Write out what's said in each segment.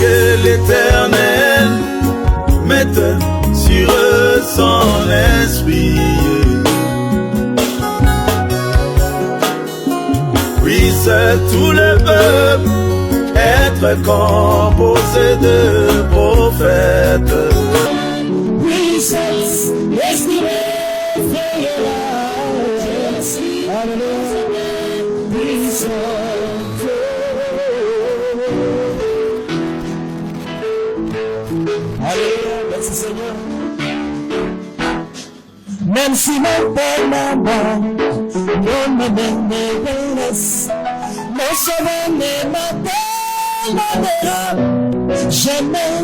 que l'Éternel mette sur eux son esprit. Puisse tout le peuple être composé de prophètes. Puissance, esprit, merci Seigneur. Même si mon père m'abandonne, mon me laisse, mon sauveur ne m'abandonnera jamais.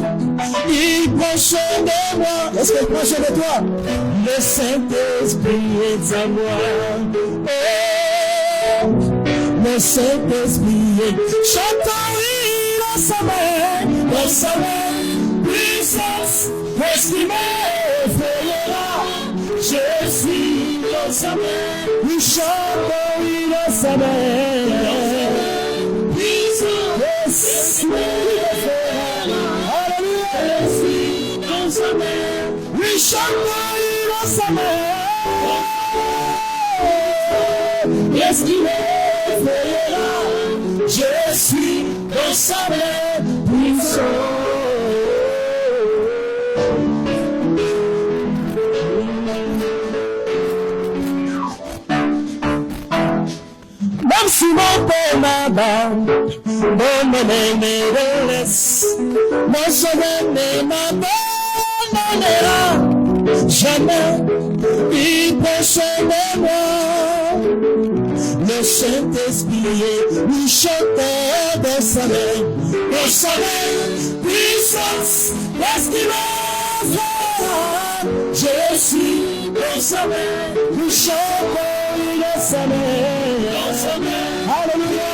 Il prend soin de moi. Est-ce qu'il prend soin de toi? Le Saint-Esprit est à moi. Oh, le Saint-Esprit est. Chantons-lui dans sa main, dans sa main. Puissance, l'Esprit m'effrayera. Je suis dans sa main. Nous chantons-lui dans sa main. Puissance, l'Esprit m'effrayera. Alléluia. Je suis dans sa main. Nous chantons-lui dans sa main. L'Esprit m'effrayera. Je suis dans sa main. Puissance. Même si mon père m'abandonne, mon me laisse, mon sauveur ne m'abandonnera jamais. Il prend soin de moi. Le Saint-Esprit est le chanteur de sa main, de sa main, puissance, l'Esprit m'effrayera. Je suis dans sa main, le chanteur de sa main. Alléluia.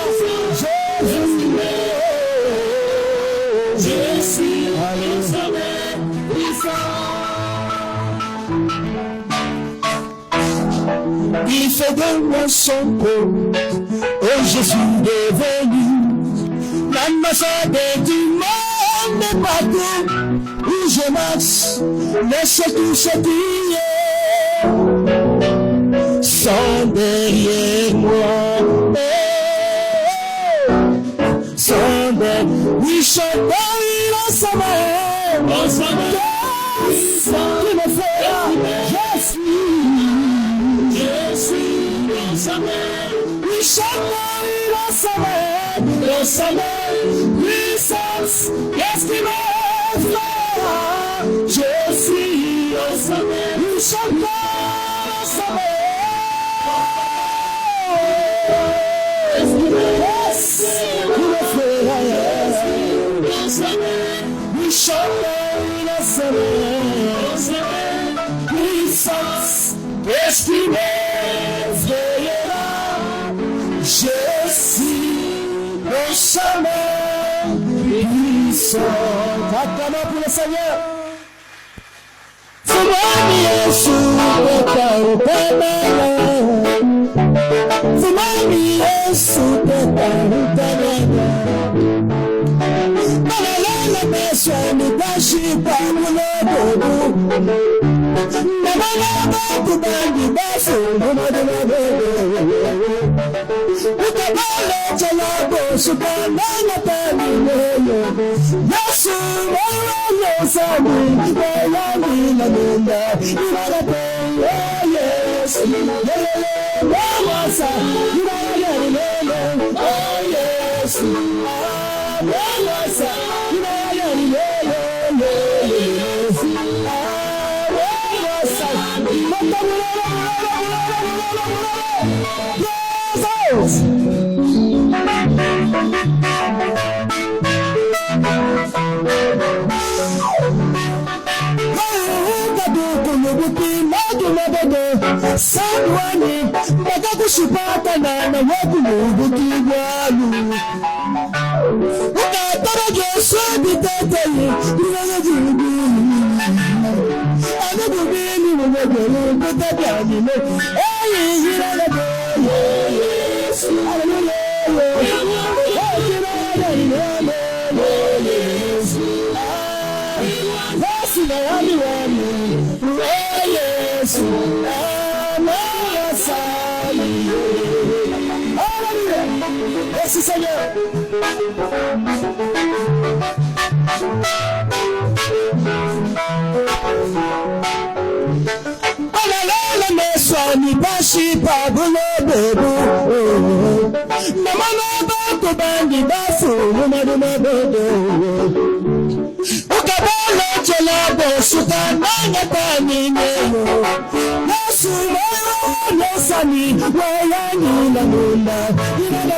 Je suis dans sa main, il fait de moi son corps. Oh, je suis devenu l'ambassadeur du monde partout où je marche. Laisse tout ce qui est sans derrière moi. Sans derrière, oui, chante dans sa main. Dans sa main, qui me fera, je suis dans sa main. Oui, chante dans sa main. Dans sa main, puissance, qu'est-ce qui me fera? Je suis dans sa main. Oui, chante dans sa main. We shall in a puissance, estimée, je suis le chemin, puissant. Acclamons pour le Seigneur. Fumani Yesu pekao pemele, Fumani Yesu pekao pemele. Ni bashi pa mulobo, mama kubandi basu mulobo. Utabale jalabo subhana pamilo. Yesu wala sami wala mina minda. Ira pe Yesu lele wasa ira lele oh Yesu wasa. Sangwani, bagakushipata na wakulubukiwalu. Ukatara Yesu biteteye, iwayajibu. Anububini mwegulu butabyamile. Eyi yiragabo Yesu. Hallelujah. Merci Seigneur. Alalala meswani bashi pabulo bebu. Namana bako bandi bafu umaduma bodo. Ukabala chelabo shukananga tani nemo. Nasumayo nesani wayani na munda. Inada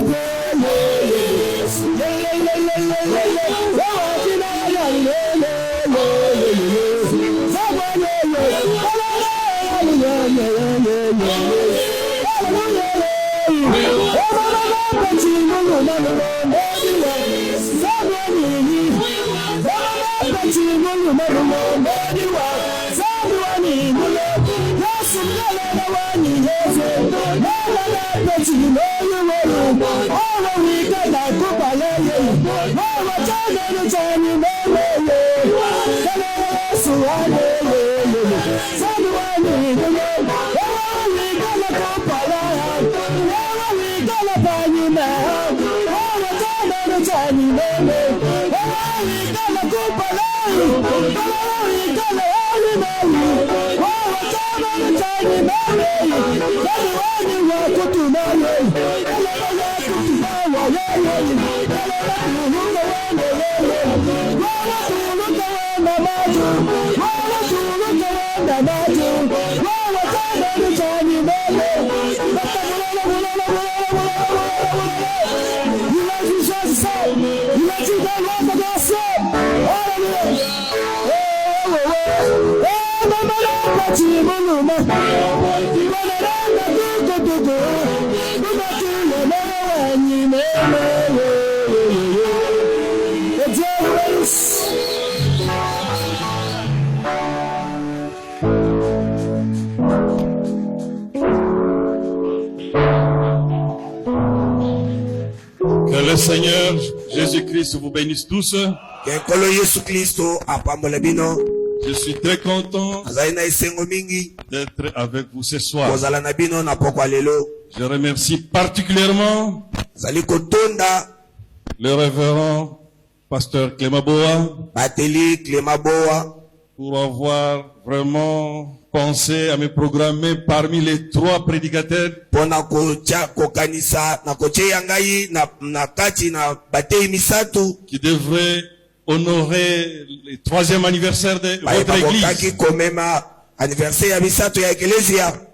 Que le Seigneur Jésus-Christ vous bénisse tous. Je suis très content d'être avec vous ce soir. Je remercie particulièrement le révérend pasteur Clément Boa pour avoir vraiment pensé à me programmer parmi les 3 prédicateurs qui devraient honorer le 3e anniversaire de votre église.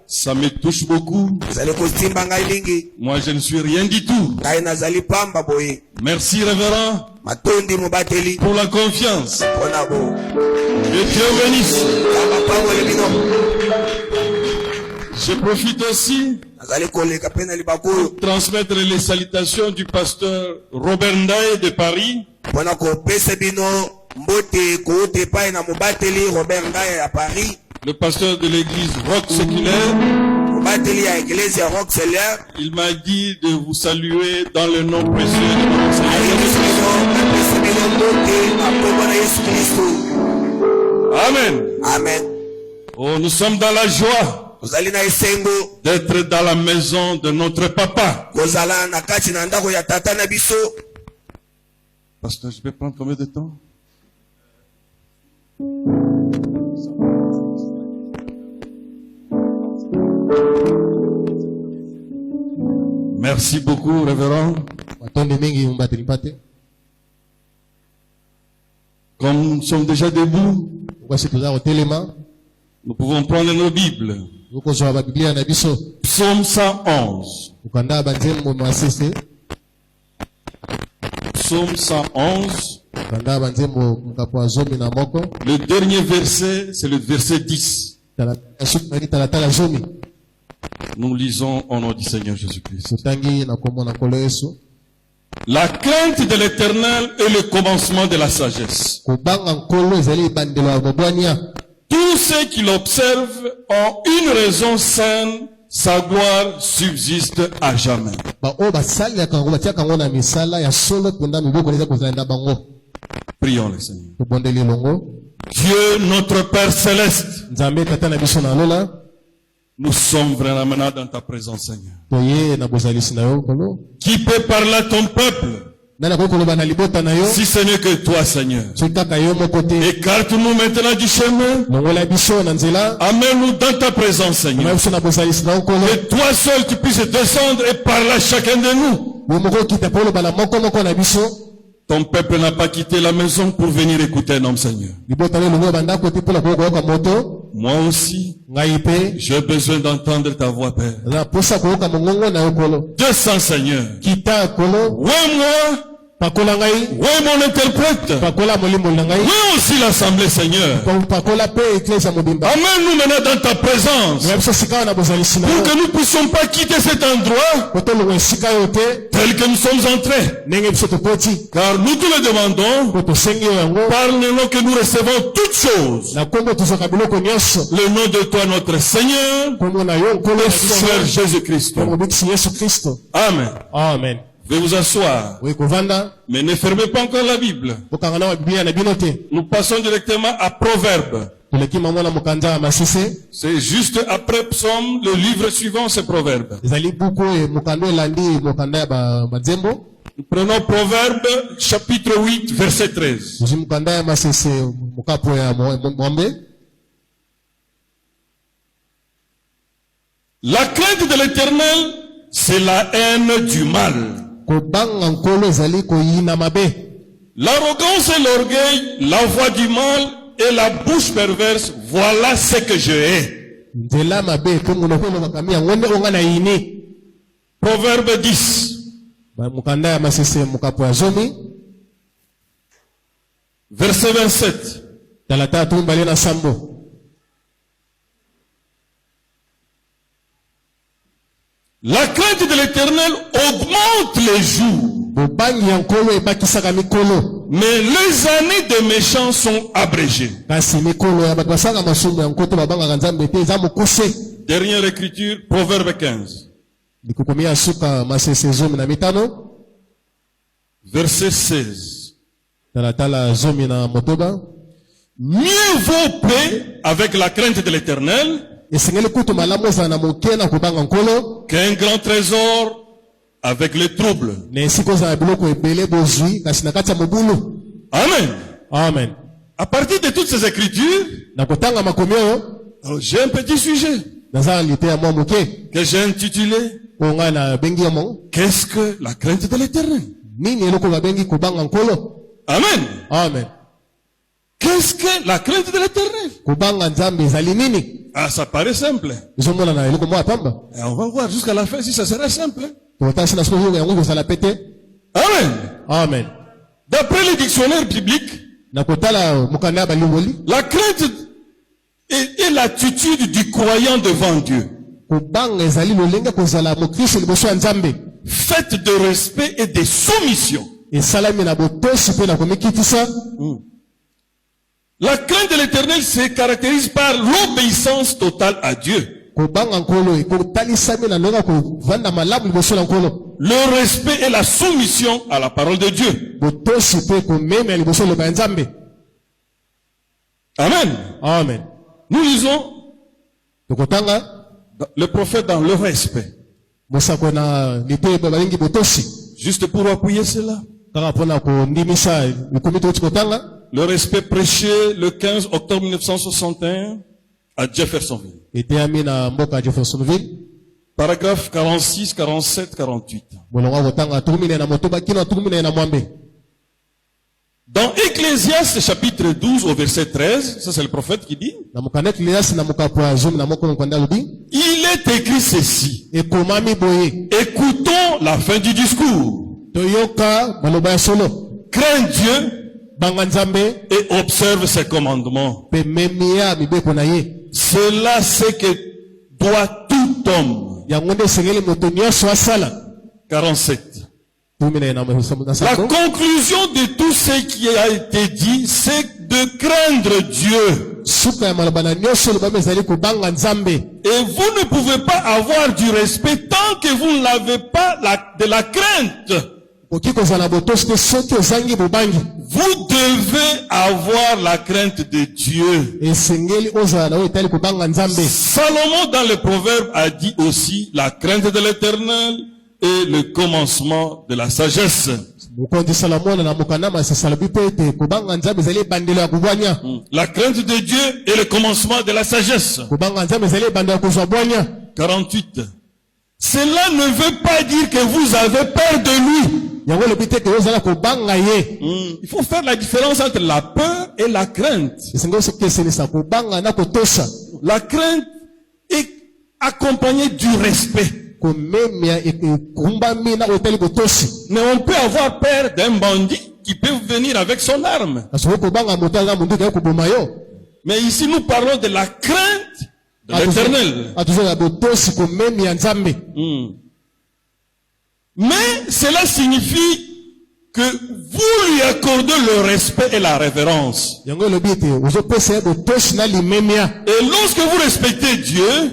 Ça me touche beaucoup. Moi, je ne suis rien du tout. Merci, révérend, pour la confiance. Que Dieu bénisse. Je profite aussi pour transmettre les salutations du pasteur Robert Ndaye de Paris. Le pasteur de l'église Rock Séculaire. Il m'a dit de vous saluer dans le nom précieux de notre Seigneur. Amen. Amen. Oh, nous sommes dans la joie d'être dans la maison de notre papa. Pasteur, je vais prendre combien de temps? Merci beaucoup, révérend. Comme nous sommes déjà debout, nous pouvons prendre nos Bibles. Psaume 111. Psaume 111. Le dernier verset, c'est le verset 10. Nous lisons au nom du Seigneur Jésus-Christ. La crainte de l'Éternel est le commencement de la sagesse. Tous ceux qui l'observent ont une raison saine, sa gloire subsiste à jamais. Prions le Seigneur. Tobondeli longo. Dieu, notre Père céleste, Nzambe tata na biso na lola. nous sommes vraiment dans ta présence, Seigneur. Toye na bozalisi na yo kolo. Qui peut parler à ton peuple Nana ko koloba na libota na yo. si ce n'est que toi, Seigneur? Sokaka yo mo côté. Écarte-nous maintenant du chemin. Longola biso na nzela. Amène-nous dans ta présence, Seigneur. Na biso na bozalisi na yo kolo. Que toi seul tu puisses descendre et parler à chacun de nous. Wo moko kita polo bala moko na biso. Ton peuple n'a pas quitté la maison pour venir écouter un homme, Seigneur. Libota le longo banda ko tipola ko ko moto. Moi aussi, Ngai pe. j'ai besoin d'entendre ta voix, Père. Na posa ko ka mongongo na yo kolo. Descends, Seigneur. Kita kolo. Ouais, moi. Pakola ngai. Ouais, mon interprète. Pakola molimo na ngai. Ouais, aussi l'assemblée, Seigneur. Pakola pe eklesa mobimba. Amène-nous maintenant dans ta présence. Na biso sika na bozalisi na yo. Pour que nous ne puissions pas quitter cet endroit Koto lo sika yo te. tel que nous sommes entrés. Nenge biso to poti. Car nous te le demandons. Koto sengi yo yango. Parle-nous que nous recevons toutes choses. Na kongo tuzoka biloko nyonso. Le nom de toi, notre Seigneur, Kongo na yo kolo et Seigneur Jésus-Christ. Kongo biksi Yesu Kristo. Amen. Amen. Veuillez vous asseoir. Oui kovanda. Mais ne fermez pas encore la Bible. Bokanga na Biblia na bino te. Nous passons directement à Proverbes. Toleki mamona mokanda masese. C'est juste après Psaume, le livre suivant, c'est Proverbes. Ezali buku e mokando elandi mokanda ya bazembo. Nous prenons Proverbes, chapitre 8, verset 13. Uzi mokanda ya masese mokapo ya mwambe. La crainte de l'Éternel, c'est la haine du mal. Kobanga nkolo ezali koyina mabe. L'arrogance et l'orgueil, la voix du mal et la bouche perverse, voilà ce que je hais. Nzela mabe kongo na kono makamia ngonde onga na yini. Proverbe 10, Mokanda ya masese mokapo ya zomi. verset 27. Talata tumbale na sambo. La crainte de l'Éternel augmente les jours, Bobangi ya nkolo ebakisaka mikolo. mais les années des méchants sont abrégées. Kasi mikolo ya bato basanga masumu ya nkoto babangaka nzambe te eza mokuse. Dernière écriture, Proverbe 15, Likukomia suka masese zomi na mitano. verset 16. Talatala zomi na motoba. Mieux vaut paix avec la crainte de l'Éternel Esengeli kutu malamu ezala na moke na kobanga nkolo. qu'un grand trésor avec les troubles. Na esika ozala biloko ebele bozwi kasi na kati ya mobulu. Amen. Amen. À partir de toutes ces écritures, Na kotanga makomi oyo alors, j'ai un petit sujet naza lite ya mwa moke. que j'ai intitulé Oyo ngai na bengi yango. Qu'est-ce que la crainte de l'Éternel? Nini eloko babengi kobanga nkolo? Amen. Amen. Qu'est-ce que la crainte de l'Éternel? Kobanga nzambe ezali nini? Ah, ça paraît simple. Ezomona na eloko mwa ya pamba. Et on va voir jusqu'à la fin si ça serait simple. Tokotasi na soko yango kozala pete. Amen. Amen. D'après les dictionnaires bibliques, Na kotala mokanda ya balingoli. la crainte est l'attitude du croyant devant Dieu, Kobanga ezali lolenge kozala mokristo liboso ya nzambe. faite de respect et de soumission. Esalami na botosi mpe na komikitisa. La crainte de l'Éternel se caractérise par l'obéissance totale à Dieu, Kobanga nkolo ekotalisami na ndenge ya kovanda malamu liboso na nkolo. le respect et la soumission à la parole de Dieu. Botosi mpe komema liboso loba ya nzambe. Amen. Amen. Nous lisons Tokotanga le prophète dans le respect. mosako na lite balingi botosi. Juste pour appuyer cela. Kaka mpona kondimisa likomi tokoti kotanga. Le respect prêché le 15 octobre 1961 à Jeffersonville. Eteyami na mboka ya Jeffersonville. Paragraphe 46, 47, 48. Molongo kotanga tukumine na motoba kino tukumine na mwambe. Dans Ecclésiaste chapitre 12 au verset 13, ça c'est le prophète qui dit, Na mokanet liasi na mokapo ya zomi na moko nkonda lobi. il est écrit ceci. Ekomami boye. Écoutons la fin du discours. Toyoka maloba ya solo. Crains Dieu Banga nzambe et observe ses commandements. pe memia mibeko na ye. Cela c'est que doit tout homme. Yango nde esengeli moto nyonso asala. 47. Tukumine na La sako. conclusion de tout ce qui a été dit, c'est de craindre Dieu. Suka ya maloba na nyonso loba ezali kobanga nzambe. Et vous ne pouvez pas avoir du respect tant que vous n'avez pas de la crainte. Oki kozala botosi te soki ozangi bobangi. Vous devez avoir la crainte de Dieu. Salomon dans le proverbe a dit aussi la crainte de l'Éternel est le commencement de la sagesse. La crainte de Dieu est le commencement de la sagesse. 48. Cela ne veut pas dire que vous avez peur de lui. Il faut faire la différence entre la peur et la crainte. La crainte est accompagnée du respect. Mais on peut avoir peur d'un bandit qui peut venir avec son arme. Mais ici nous parlons de la crainte de l'Éternel. Mais cela signifie que vous lui accordez le respect et la révérence. Et lorsque vous respectez Dieu,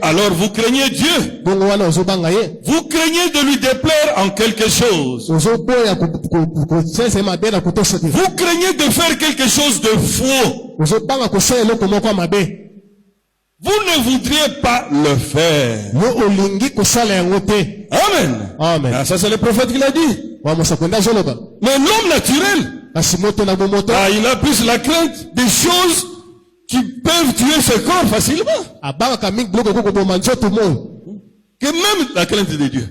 alors vous craignez Dieu. Vous craignez de lui déplaire en quelque chose. Vous craignez de faire quelque chose de faux. Vous ne voudriez pas le faire. Amen. Amen. Ah, ça c'est le prophète qui l'a dit. Mais l'homme naturel, il a plus la crainte des choses qui peuvent tuer ce corps facilement que même la crainte de Dieu.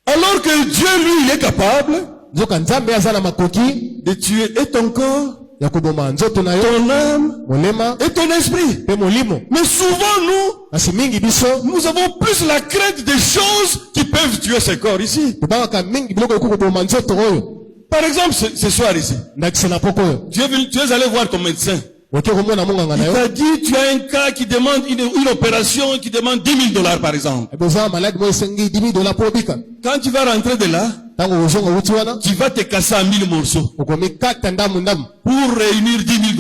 Alors que Dieu, lui, il est capable de tuer et ton corps, ton âme et ton esprit. Mais souvent nous avons plus la crainte des choses qui peuvent tuer ce corps ici. Par exemple, ce soir ici, tu es allé voir ton médecin. Il t'a dit tu as un cas qui demande une opération qui demande $10,000 par exemple. Quand tu vas rentrer de là, tu vas te casser en 1000 morceaux pour réunir $10,000.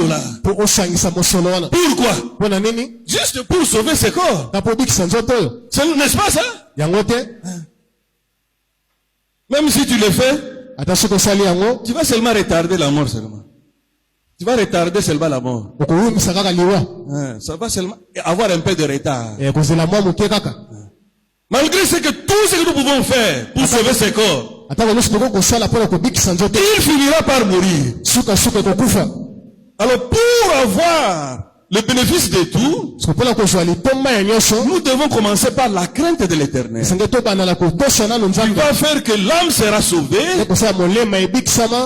Pourquoi? Juste pour sauver ce corps. N'est-ce pas ça? Même si tu le fais, tu vas seulement retarder la mort seulement. Tu vas retarder seulement la mort. Ça va seulement avoir un peu de retard. Malgré tout ce que nous pouvons faire pour sauver ce corps, il finira par mourir. Alors pour avoir le bénéfice de tout, nous devons commencer par la crainte de l'Éternel. Qui va faire que l'âme sera sauvée.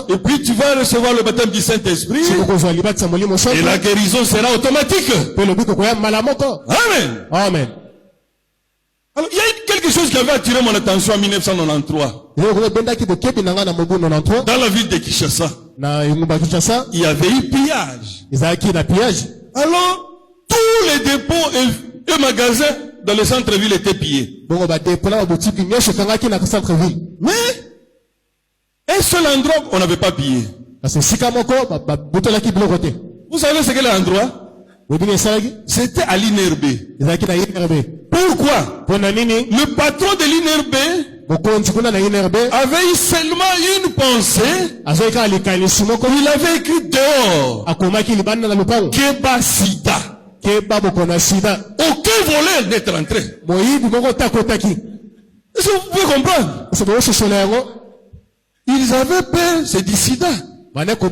Et puis tu vas recevoir le baptême du Saint-Esprit. Et la guérison sera automatique. Amen. Amen. Alors, il y a quelque chose qui avait attiré mon attention en 1993. Dans la ville de Kinshasa, il y avait eu pillage. Alors, tous les dépôts et magasins dans le centre-ville étaient pillés. Mais un seul endroit, on n'avait pas pillé. Vous savez ce qu'est l'endroit? C'était à l'INRB. Pourquoi? Le patron de l'INRB avait eu seulement une pensée. Il avait écrit dehors Keba Sida. Aucun voleur n'est rentré. Est-ce que vous pouvez comprendre? Ils avaient peur, c'est du sida. Partout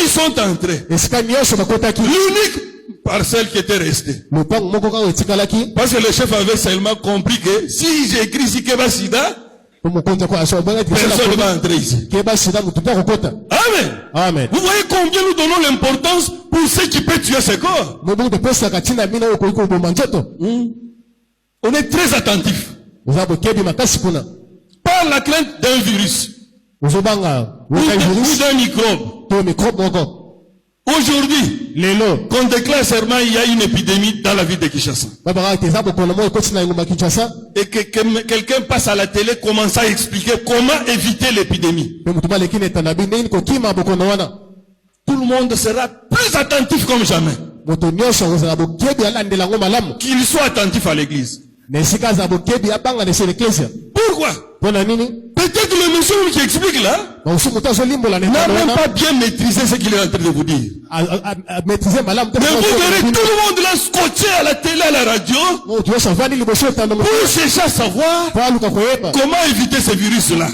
ils sont entrés. L'unique parcelle qui était restée. Parce que le chef avait seulement compris que si j'écris ici Keba Sida, personne ne va entrer ici. Amen. Amen. Vous voyez combien nous donnons l'importance pour ceux qui peuvent tuer ce corps. On est très attentif. Par la crainte d'un virus. Ou d'un microbe. Aujourd'hui, qu'on déclare seulement il y a une épidémie dans la ville de Kinshasa. Et que quelqu'un passe à la télé, commence à expliquer comment éviter l'épidémie. Tout le monde sera plus attentif comme jamais. Qu'il soit attentif à l'église. Pourquoi? Peut-être peut-être le monsieur qui explique là n'a même pas bien maîtrisé ce qu'il est en train de vous dire. Mais vous verrez tout le monde là scotché à la télé, à la radio, pour chercher à savoir comment éviter ce virus-là.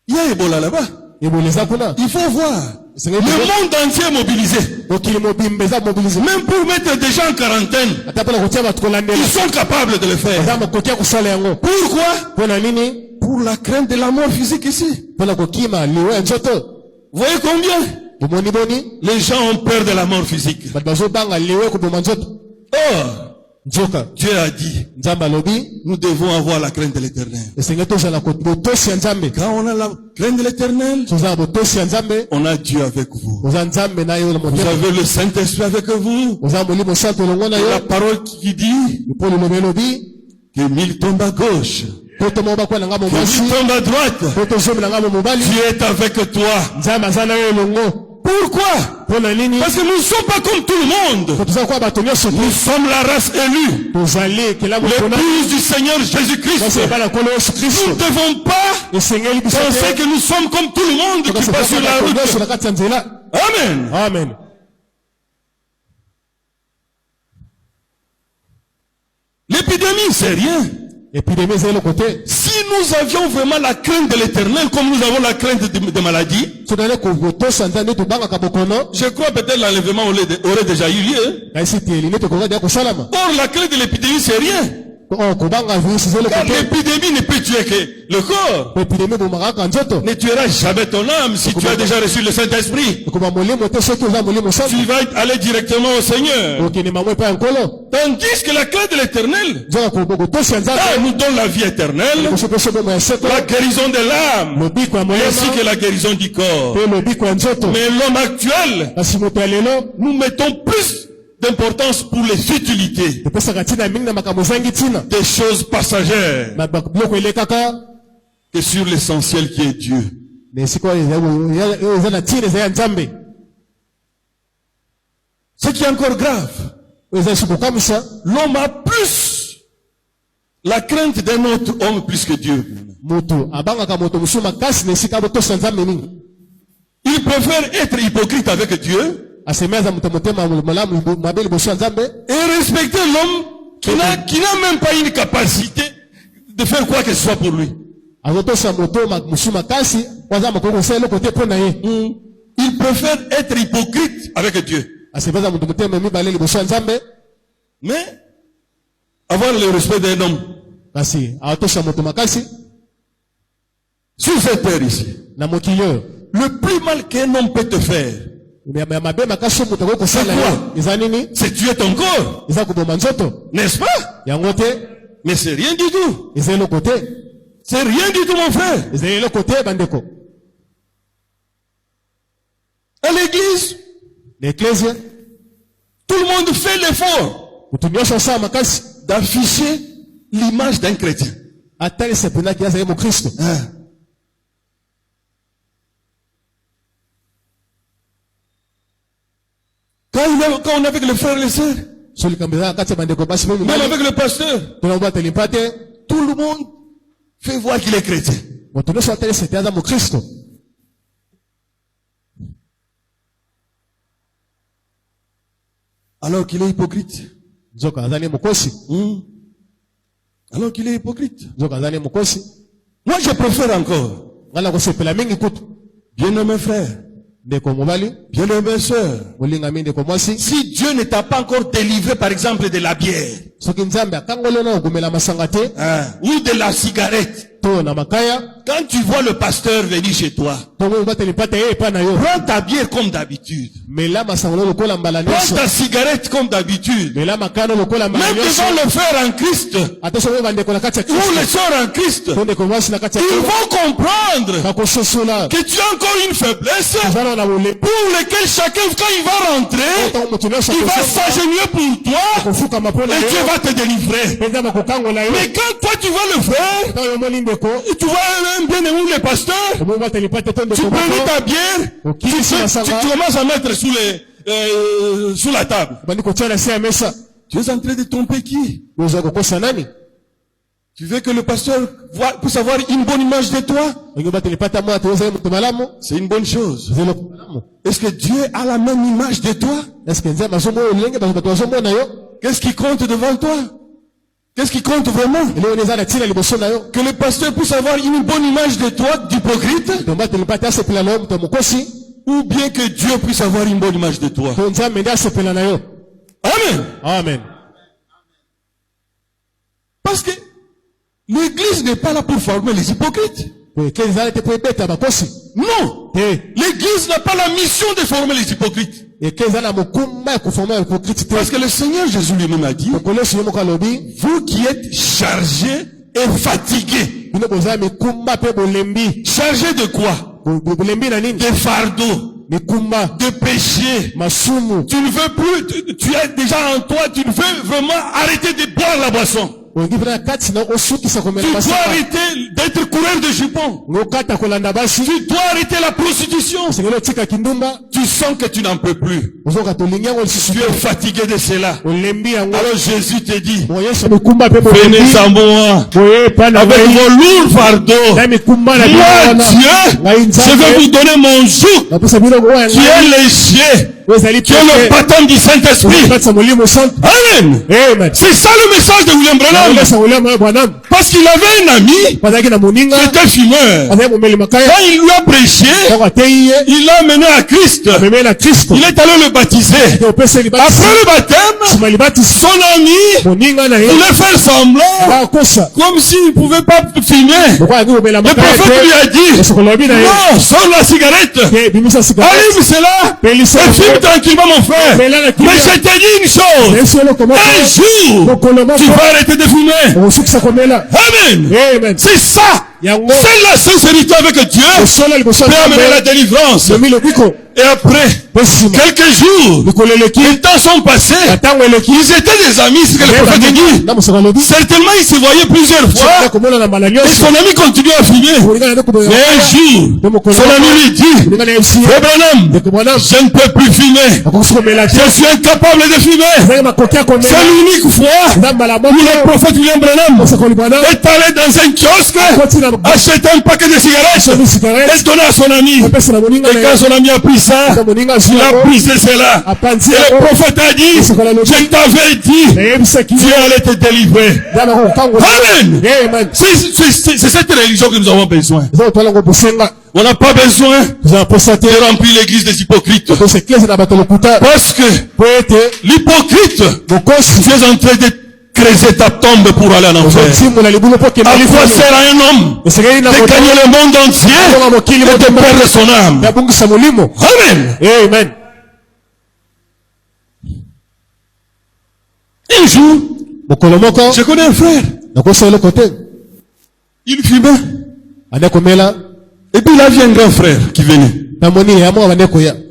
Il y a Ebola là-bas. Il faut voir. Le monde entier est mobilisé. Même pour mettre des gens en quarantaine, ils sont capables de le faire. Pourquoi? Pour la crainte de la mort physique ici. Vous voyez combien? Les gens ont peur de la mort physique. Oh! Dieu a dit, nous devons avoir la crainte de l'Éternel. Quand on a la crainte de l'Éternel, on a Dieu avec vous. Vous avez le Saint-Esprit avec vous. Et la parole qui dit que 1000 tombent à gauche, que 1000 tombent à droite. Dieu est avec toi. Pourquoi? Parce que nous ne sommes pas comme tout le monde. Nous sommes la race élue. L'épouse du Seigneur Jésus-Christ. Nous ne devons pas penser que nous sommes comme tout le monde qui passe sur la route. Amen. Amen. L'épidémie, c'est rien. Si nous avions vraiment la crainte de l'Éternel comme nous avons la crainte des maladies, je crois peut-être l'enlèvement aurait déjà eu lieu. Or, la crainte de l'épidémie, c'est rien. Car l'épidémie ne peut tuer que le corps. Ne tuera jamais ton âme si tu as déjà reçu le Saint-Esprit. Tu vas aller directement au Seigneur. Tandis que la crainte de l'Éternel nous donne la vie éternelle, la guérison de l'âme, ainsi que la guérison du corps. Mais l'homme actuel, nous mettons plus d'importance pour les utilités, des choses passagères, que sur l'essentiel qui est Dieu. Ce qui est encore grave, l'homme a plus la crainte d'un autre homme plus que Dieu. Il préfère être hypocrite avec Dieu et respecter l'homme qui n'a même pas une capacité de faire quoi que ce soit pour lui. Il préfère être hypocrite avec Dieu. Mais avoir le respect d'un homme sur cette terre ici, le plus mal qu'un homme peut te faire, c'est quoi? C'est tuer ton corps, n'est-ce pas? Mais c'est rien du tout. C'est rien du tout, mon frère. À l'église, tout le monde fait l'effort d'afficher l'image d'un chrétien. Quand on est avec les frères et les sœurs, même avec le pasteur, tout le monde fait voir qu'il est chrétien. Alors qu'il est hypocrite. Alors qu'il est hypocrite. Moi je préfère encore, bien-aimé frère, bien-aimé sœur, si Dieu ne t'a pas encore délivré par exemple de la bière ou de la cigarette, quand tu vois le pasteur venir chez toi, prends ta bière comme d'habitude, prends ta cigarette comme d'habitude, même devant le frère en Christ ou les sœurs en Christ, ils vont comprendre que tu as encore une faiblesse pour laquelle chacun, quand il va rentrer, il va s'agenouiller pour toi et Dieu va te délivrer. Mais quand toi tu vois le frère, tu vois un bien-aimé le pasteur, tu prends ta bière, tu commences à mettre sous la table. Tu es en train de tromper qui? Tu veux que le pasteur puisse avoir une bonne image de toi? C'est une bonne chose. Est-ce que Dieu a la même image de toi? Qu'est-ce qui compte devant toi? Qu'est-ce qui compte vraiment? Que le pasteur puisse avoir une bonne image de toi, d'hypocrite? Ou bien que Dieu puisse avoir une bonne image de toi? Amen. Amen. Parce que l'église n'est pas là pour former les hypocrites. Non. L'église n'a pas la mission de former les hypocrites. Parce que le Seigneur Jésus lui-même a dit, vous qui êtes chargés et fatigués. Chargés de quoi? De fardeaux, de péché. Tu ne veux plus, tu es déjà en toi, tu ne veux vraiment arrêter de boire la boisson. Tu dois arrêter d'être coureur de jupons. Tu dois arrêter la prostitution. Tu sens que tu n'en peux plus. Tu es fatigué de cela. Alors Jésus te dit, venez à moi avec vos lourds fardeaux. Moi Dieu, je vais vous donner mon joug qui est léger, qui est le baptême du Saint-Esprit. Amen. C'est ça le message de William Branham. Parce qu'il avait un ami qui était fumeur. Quand il lui a prêché, il l'a amené à Christ. Il est allé le baptiser. Après le baptême, son ami voulait faire semblant comme s'il ne pouvait pas fumer. Le prophète lui a dit, non, sors la cigarette, allume cela et fume tranquillement mon frère. Mais je te dis une chose, un jour tu vas arrêter de fumer. Amen. C'est ça. C'est la sincérité avec Dieu peut amener la délivrance. Et après quelques jours, les temps sont passés. Ils étaient des amis, ce que le prophète dit. Certainement ils se voyaient plusieurs fois. Et son ami continuait à fumer. Mais un jour, son ami lui dit, Frère Branham, je ne peux plus fumer. Je suis incapable de fumer. C'est l'unique fois où le prophète William Branham est allé dans un kiosque, acheter un paquet de cigarettes et donner à son ami. Et quand son ami a pris ça, il a brisé cela. Et le prophète a dit, je t'avais dit, Dieu allait te délivrer. Amen. C'est cette religion que nous avons besoin. On n'a pas besoin de remplir l'église des hypocrites. Parce que l'hypocrite, tu es en train de creuser ta tombe pour aller en enfer. À quoi sert à un homme de gagner le monde entier et de perdre son âme? Amen. Un jour, je connais un frère. Il fumait. Et puis il a vu un grand frère qui venait.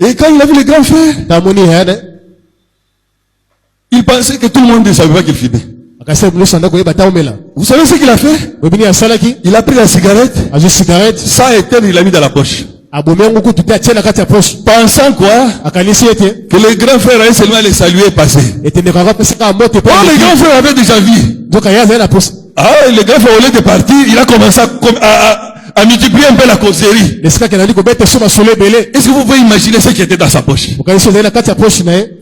Et quand il a vu le grand frère, il pensait que tout le monde ne savait pas qu'il fumait. Vous savez ce qu'il a fait? Il a pris la cigarette, ça a été, il l'a mis dans la poche. Pensant quoi? Que le grand frère allait seulement les saluer et passer. Oh, le grand frère avait déjà vu. Ah, le grand frère, au lieu de partir, il a commencé à multiplier un peu la causerie. Est-ce que vous pouvez imaginer ce qui était dans sa poche? Vous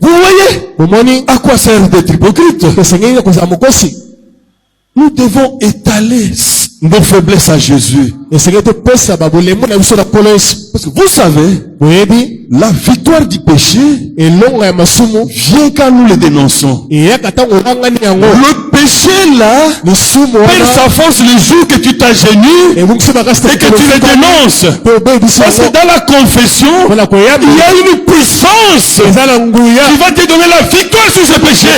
voyez? À quoi sert d'être hypocrite? Nous devons étaler nos faiblesses à Jésus. Parce que vous savez, la victoire du péché vient quand nous le dénonçons. Le péché là perd sa force le jour que tu t'agenouilles et que tu le dénonces. Parce que dans la confession, il y a une puissance qui va te donner la victoire sur ce péché.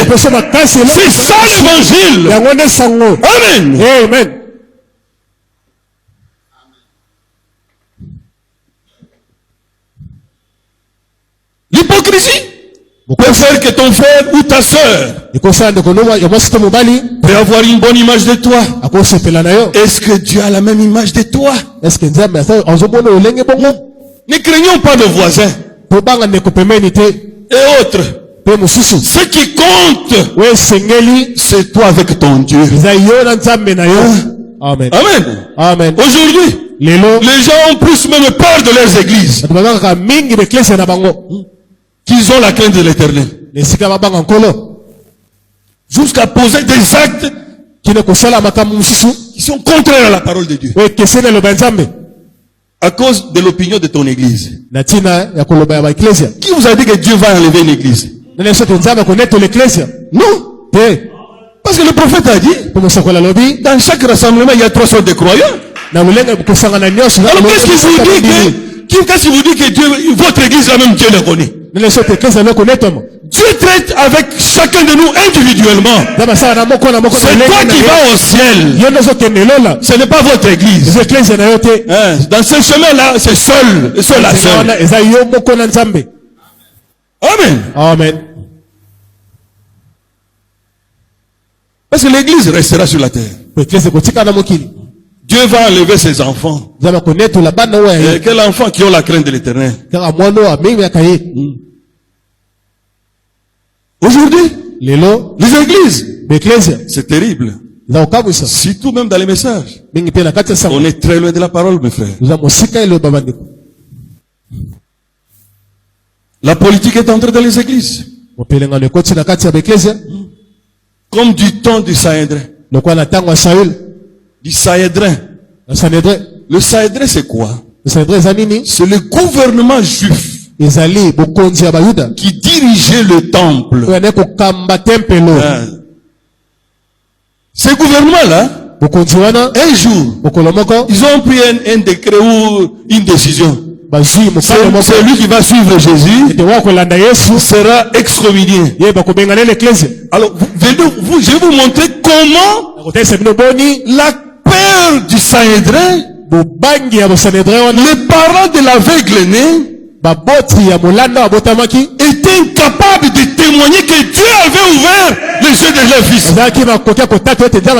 C'est ça l'évangile. Amen. L'hypocrisie peut faire que ton frère ou ta sœur peut avoir une bonne image de toi. Est-ce que Dieu a la même image de toi? Ne craignons pas nos voisins et autres. Ce qui compte, c'est toi avec ton Dieu. Amen. Amen. Amen. Aujourd'hui, les gens ont plus même peur de leurs églises qu'ils ont la crainte de l'Éternel. Jusqu'à poser des actes qui sont contraires à la parole de Dieu. À cause de l'opinion de ton église. Qui vous a dit que Dieu va enlever une église? Non. Parce que le prophète a dit, dans chaque rassemblement, il y a 3 sortes de croyants. Alors qu'est-ce qu'il vous dit que Dieu, votre église, la même Dieu le connaît? Dieu traite avec chacun de nous individuellement. C'est toi qui vas au ciel. Ce n'est pas votre église. Dans ce chemin-là, c'est seul. La seule. Amen. Amen. Parce que l'église restera sur la terre. Dieu va enlever ses enfants. Quel enfant qui ont la crainte de l'Éternel? Aujourd'hui, les églises, c'est terrible. Surtout même dans les messages. On est très loin de la parole, mes frères. La politique est entrée dans les églises. Comme du temps du Sahédrin. Du Sahédrin. Le Sahédrin, c'est quoi? C'est le gouvernement juif qui dirigeait le temple. Ce gouvernement-là, un jour, ils ont pris un décret ou une décision. Celui qui va suivre Jésus sera excommunié. Alors, je vais vous montrer comment la peur du Sahédrin, les parents de l'aveugle-né, étaient incapables de témoigner que Dieu avait ouvert les yeux de leur fils.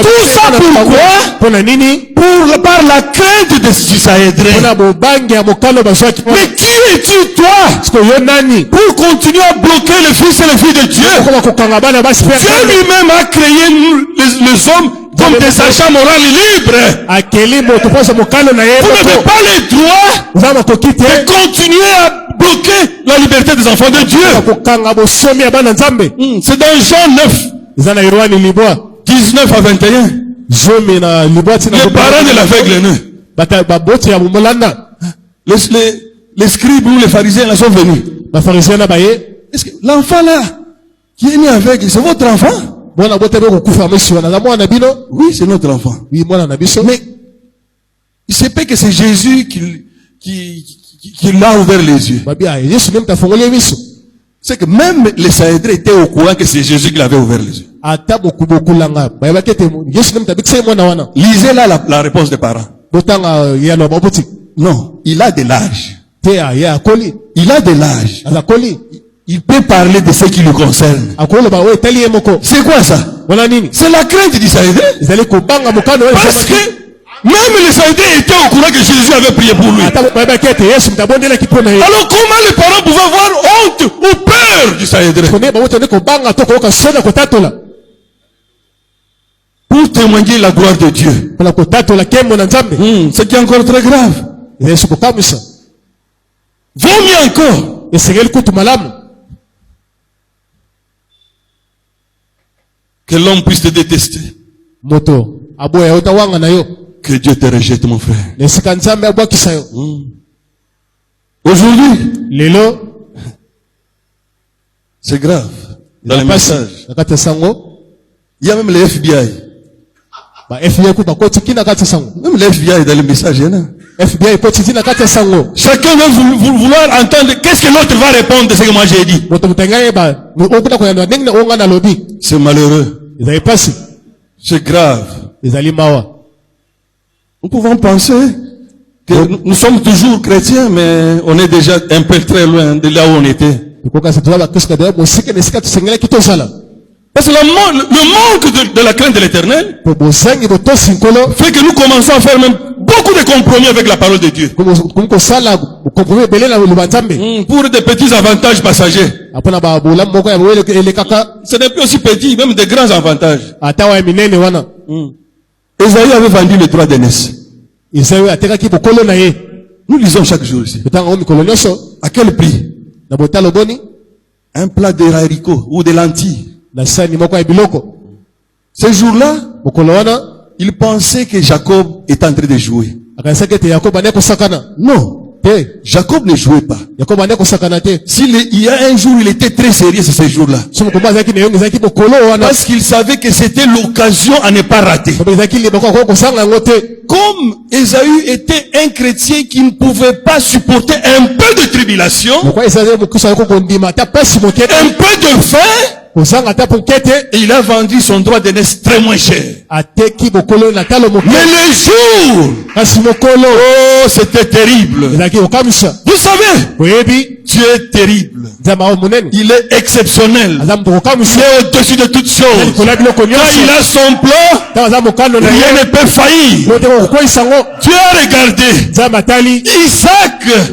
Tout ça pourquoi? Par la crainte du Sahédrin. Mais qui es-tu toi pour continuer à bloquer les fils et les filles de Dieu? Dieu lui-même a créé les hommes comme des agents moraux libres. Vous n'avez pas le droit de continuer à bloquer la liberté des enfants de Dieu. C'est dans Jean 9, 19 à 21. Les parents de l'aveugle-né. Les scribes ou les pharisiens là sont venus. Est-ce que l'enfant là qui est né aveugle, c'est votre enfant? Oui, c'est notre enfant. Mais il se peut que c'est Jésus qui l'a ouvert les yeux. C'est que même les Sahédrins étaient au courant que c'est Jésus qui l'avait ouvert les yeux. Lisez là la réponse des parents. Non, il a de l'âge. Il a de l'âge. Il peut parler de ce qui le concerne. C'est quoi ça? C'est la crainte du Sahédrin. Parce que même les Sahédrins étaient au courant que Jésus avait prié pour lui. Alors comment les parents pouvaient avoir honte ou peur du Sahédrin? Pour témoigner la gloire de Dieu. Ce qui est encore très grave. Vaut mieux encore que l'homme puisse te détester, que Dieu te rejette, mon frère. Aujourd'hui, c'est grave. Dans les messages, il y a même les FBI. Même les FBI dans les messages, il y en a. Chacun va vouloir entendre qu'est-ce que l'autre va répondre de ce que moi j'ai dit. C'est malheureux. C'est grave. Nous pouvons penser que nous sommes toujours chrétiens, mais on est déjà un peu très loin de là où on était. Parce que le manque de la crainte de l'Éternel fait que nous commençons à faire même beaucoup de compromis avec la parole de Dieu. Pour des petits avantages passagers. Ce n'est plus aussi petit, même des grands avantages. Esaïe avait vendu le droit d'aînesse. Nous lisons chaque jour ici. À quel prix? Un plat de haricots ou de lentilles. Ce jour-là, il pensait que Jacob est en train de jouer. Non. Jacob ne jouait pas. Il y a un jour, il était très sérieux ce jour-là. Parce qu'il savait que c'était l'occasion à ne pas rater. Comme Ésaü était un chrétien qui ne pouvait pas supporter un peu de tribulation, un peu de faim, et il a vendu son droit d'aînesse très moins cher. Mais le jour, oh, c'était terrible. Vous savez, Dieu est terrible. Il est exceptionnel. Il est au-dessus de toutes choses. Quand il a son plan, rien ne peut faillir. Dieu a regardé.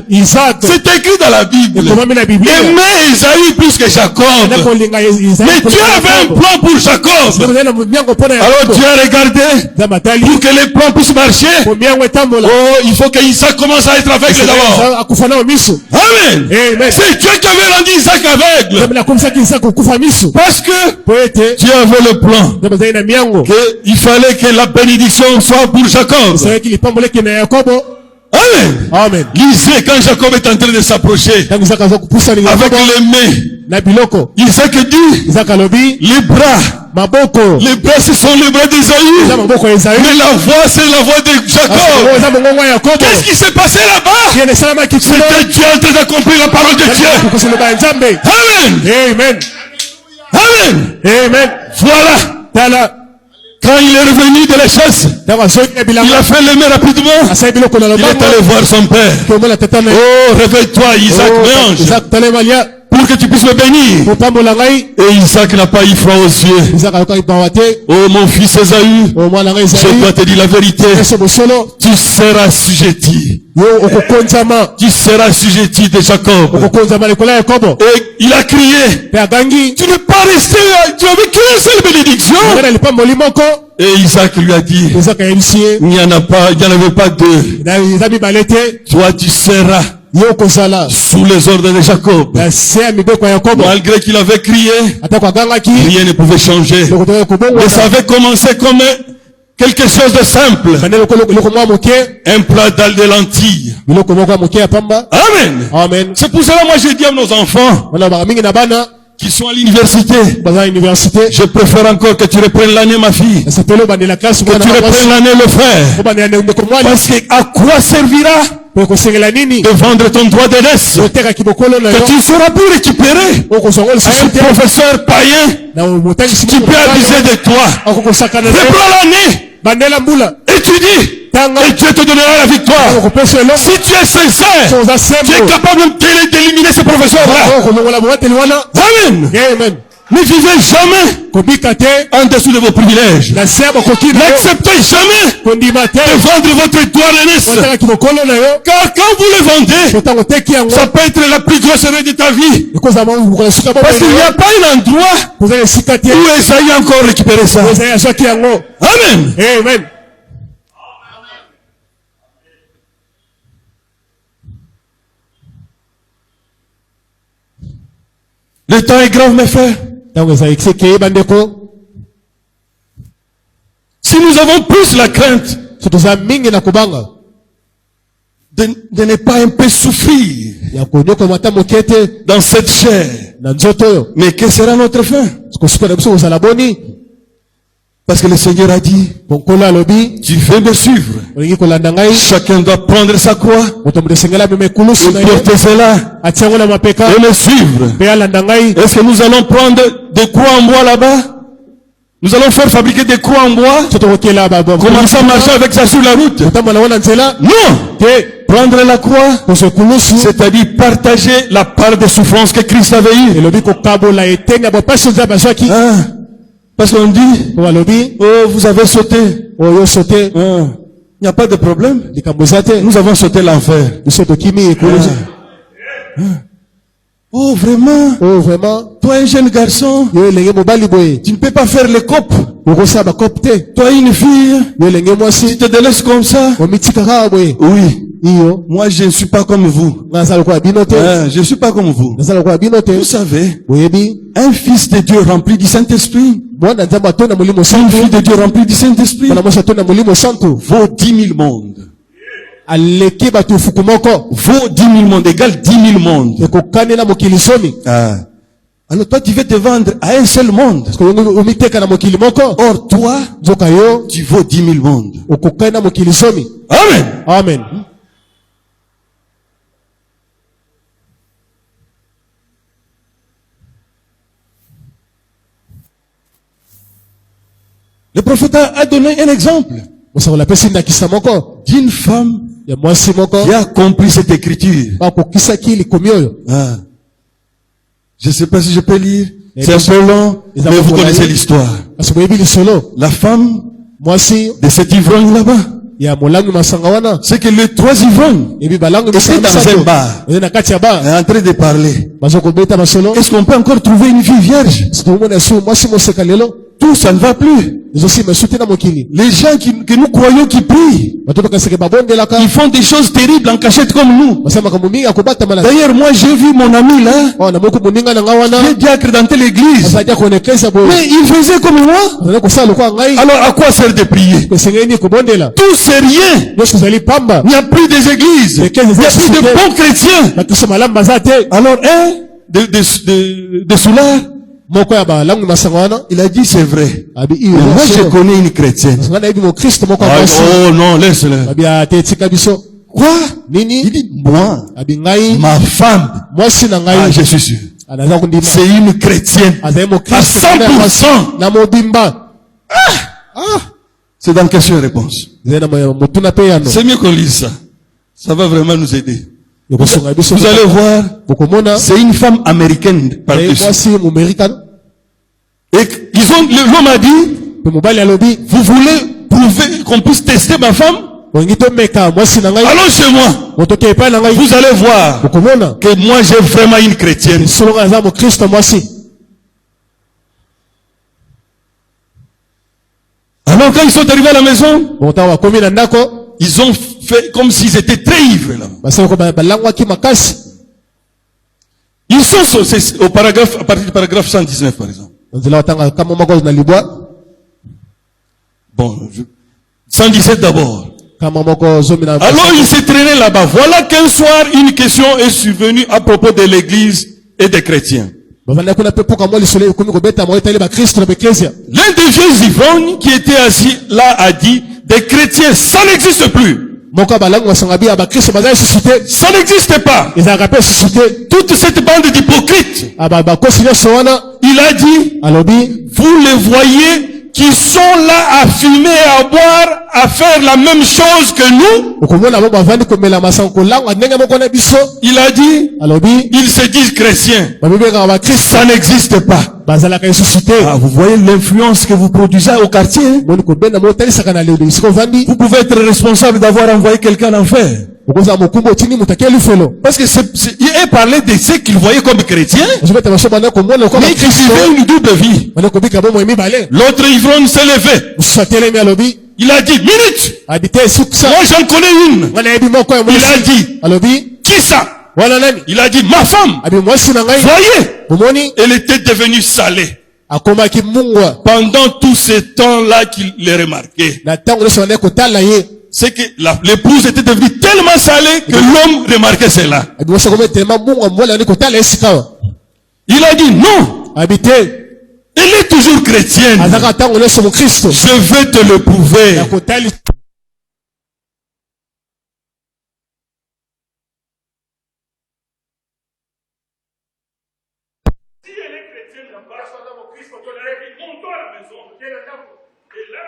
Isaac, c'est écrit dans la Bible. Aimait Esaü plus que Jacob. Mais Dieu avait un plan pour Jacob. Alors Dieu a regardé. Pour que les plans puissent marcher, oh, il faut qu'Isaac commence à être aveugle d'abord. Amen. C'est Dieu qui avait rendu Isaac aveugle. Parce que Dieu avait le plan. Il fallait que la bénédiction soit pour Jacob. Amen. Lisez quand Jacob est en train de s'approcher avec les mains. Isaac dit, les bras, ce sont les bras d'Ésaü. Mais la voix, c'est la voix de Jacob. Qu'est-ce qui s'est passé là-bas? C'était Dieu en train d'accomplir la parole de Dieu. Amen. Voilà. Quand il est revenu de la chasse, il a fait les mains rapidement. Il est allé voir son père. Oh, réveille-toi, Isaac, mélange. Pour que tu puisses me bénir. Et Isaac n'a pas eu froid aux yeux. Oh, mon fils Ésaü, je dois te dire la vérité. Tu seras assujetti. Tu seras assujetti de Jacob. Et il a crié, tu n'es pas resté, tu avais qu'une seule bénédiction. Et Isaac lui a dit, il n'y en avait pas deux. Toi tu seras sous les ordres de Jacob. Malgré qu'il avait crié, rien ne pouvait changer. Mais ça avait commencé comme quelque chose de simple. Un plat d'al de lentilles. Amen. C'est pour cela moi je dis à nos enfants qui sont à l'université, je préfère encore que tu reprennes l'année, ma fille, que tu reprennes l'année, le frère. Parce que à quoi servira de vendre ton droit d'aînesse que tu ne seras plus récupéré à un professeur païen qui peut abuser de toi? Reprends l'année, étudie, et Dieu te donnera la victoire. Si tu es sincère, tu es capable d'éliminer ce professeur-là. Amen. Ne vivez jamais en dessous de vos privilèges. N'acceptez jamais de vendre votre droit d'aînesse. Car quand vous le vendez, ça peut être la plus grosse erreur de ta vie. Parce qu'il n'y a pas un endroit où Esaïe a encore récupéré ça. Amen. Le temps est grave, mes frères. Si nous avons plus la crainte de ne pas un peu souffrir dans cette chair, mais quelle sera notre fin? Parce que le Seigneur a dit, tu veux me suivre. Chacun doit prendre sa croix et porter cela et me suivre. Est-ce que nous allons prendre des croix en bois là-bas? Nous allons faire fabriquer des croix en bois, commencer à marcher avec ça sur la route? Non. Prendre la croix, c'est-à-dire partager la part de souffrance que Christ avait eue. Parce qu'on dit, oh, vous avez sauté. Vous n'y a pas de problème. Nous avons sauté l'enfer. Oh, vraiment? Oh, vraiment? Toi, un jeune garçon, tu ne peux pas faire le cop. Toi, une fille, tu te délaisses comme ça. Oui. Moi, je ne suis pas comme vous. Je ne suis pas comme vous. Vous savez, un fils de Dieu rempli du Saint-Esprit, une fille de Dieu remplie du Saint-Esprit, vaut 10 000 mondes. Vaut 10 000 mondes, égale 10 000 mondes. Alors toi, tu veux te vendre à un seul monde. Or, toi, tu vaux 10 000 mondes. Amen. Amen. Le prophète a donné un exemple d'une femme qui a compris cette écriture. Je ne sais pas si je peux lire. C'est un peu long, mais vous connaissez l'histoire. La femme de cet ivrogne là-bas, c'est que les 3 ivrognes étaient dans un bar, en train de parler. Est-ce qu'on peut encore trouver une fille vierge? Tout ça ne va plus. Les gens que nous croyons qui prient, ils font des choses terribles en cachette comme nous. D'ailleurs, moi j'ai vu mon ami là, il est diacre dans telle église, mais il faisait comme moi. Alors à quoi sert de prier? Tout c'est rien. Il n'y a plus des églises, il n'y a plus de bons chrétiens. Alors de Soulard, il a dit c'est vrai. Moi je connais une chrétienne. Oh non, laisse-le. Quoi? Il dit moi, ma femme, je suis sûr, c'est une chrétienne à 100%. C'est dans question-réponse. C'est mieux qu'on lise ça. Ça va vraiment nous aider. Vous allez voir, c'est une femme américaine par-dessus. Et l'homme a dit, vous voulez prouver qu'on puisse tester ma femme? Allons chez moi. Vous allez voir que moi j'ai vraiment une chrétienne. Alors quand ils sont arrivés à la maison, ils ont fait comme s'ils étaient très ivres là. Ils sont au paragraphe, à partir du paragraphe 119 par exemple. Bon, 117 d'abord. Alors il s'est traîné là-bas. Voilà qu'un soir une question est survenue à propos de l'église et des chrétiens. L'un des vieux ivrognes qui était assis là a dit, des chrétiens, ça n'existe plus. Ça n'existe pas. Toute cette bande d'hypocrites. Il a dit, vous les voyez qui sont là à fumer, à boire, à faire la même chose que nous. Il a dit, ils se disent chrétiens. Ça n'existe pas. Vous voyez l'influence que vous produisez au quartier. Vous pouvez être responsable d'avoir envoyé quelqu'un en enfer. Parce que il est parlé de ce qu'il voyait comme chrétien, mais qui vivait une double vie. L'autre ivrogne s'est levé. Il a dit, minute, moi j'en connais une. Il a dit, qui ça? Il a dit, ma femme. Voyez, elle était devenue salée. Pendant tout ce temps-là qu'il les remarquait. C'est que l'épouse était devenue tellement salée que l'homme remarquait cela. Il a dit non. Elle est toujours chrétienne. Je vais te le prouver. Si elle est chrétienne là-bas, montons à la maison. Et là,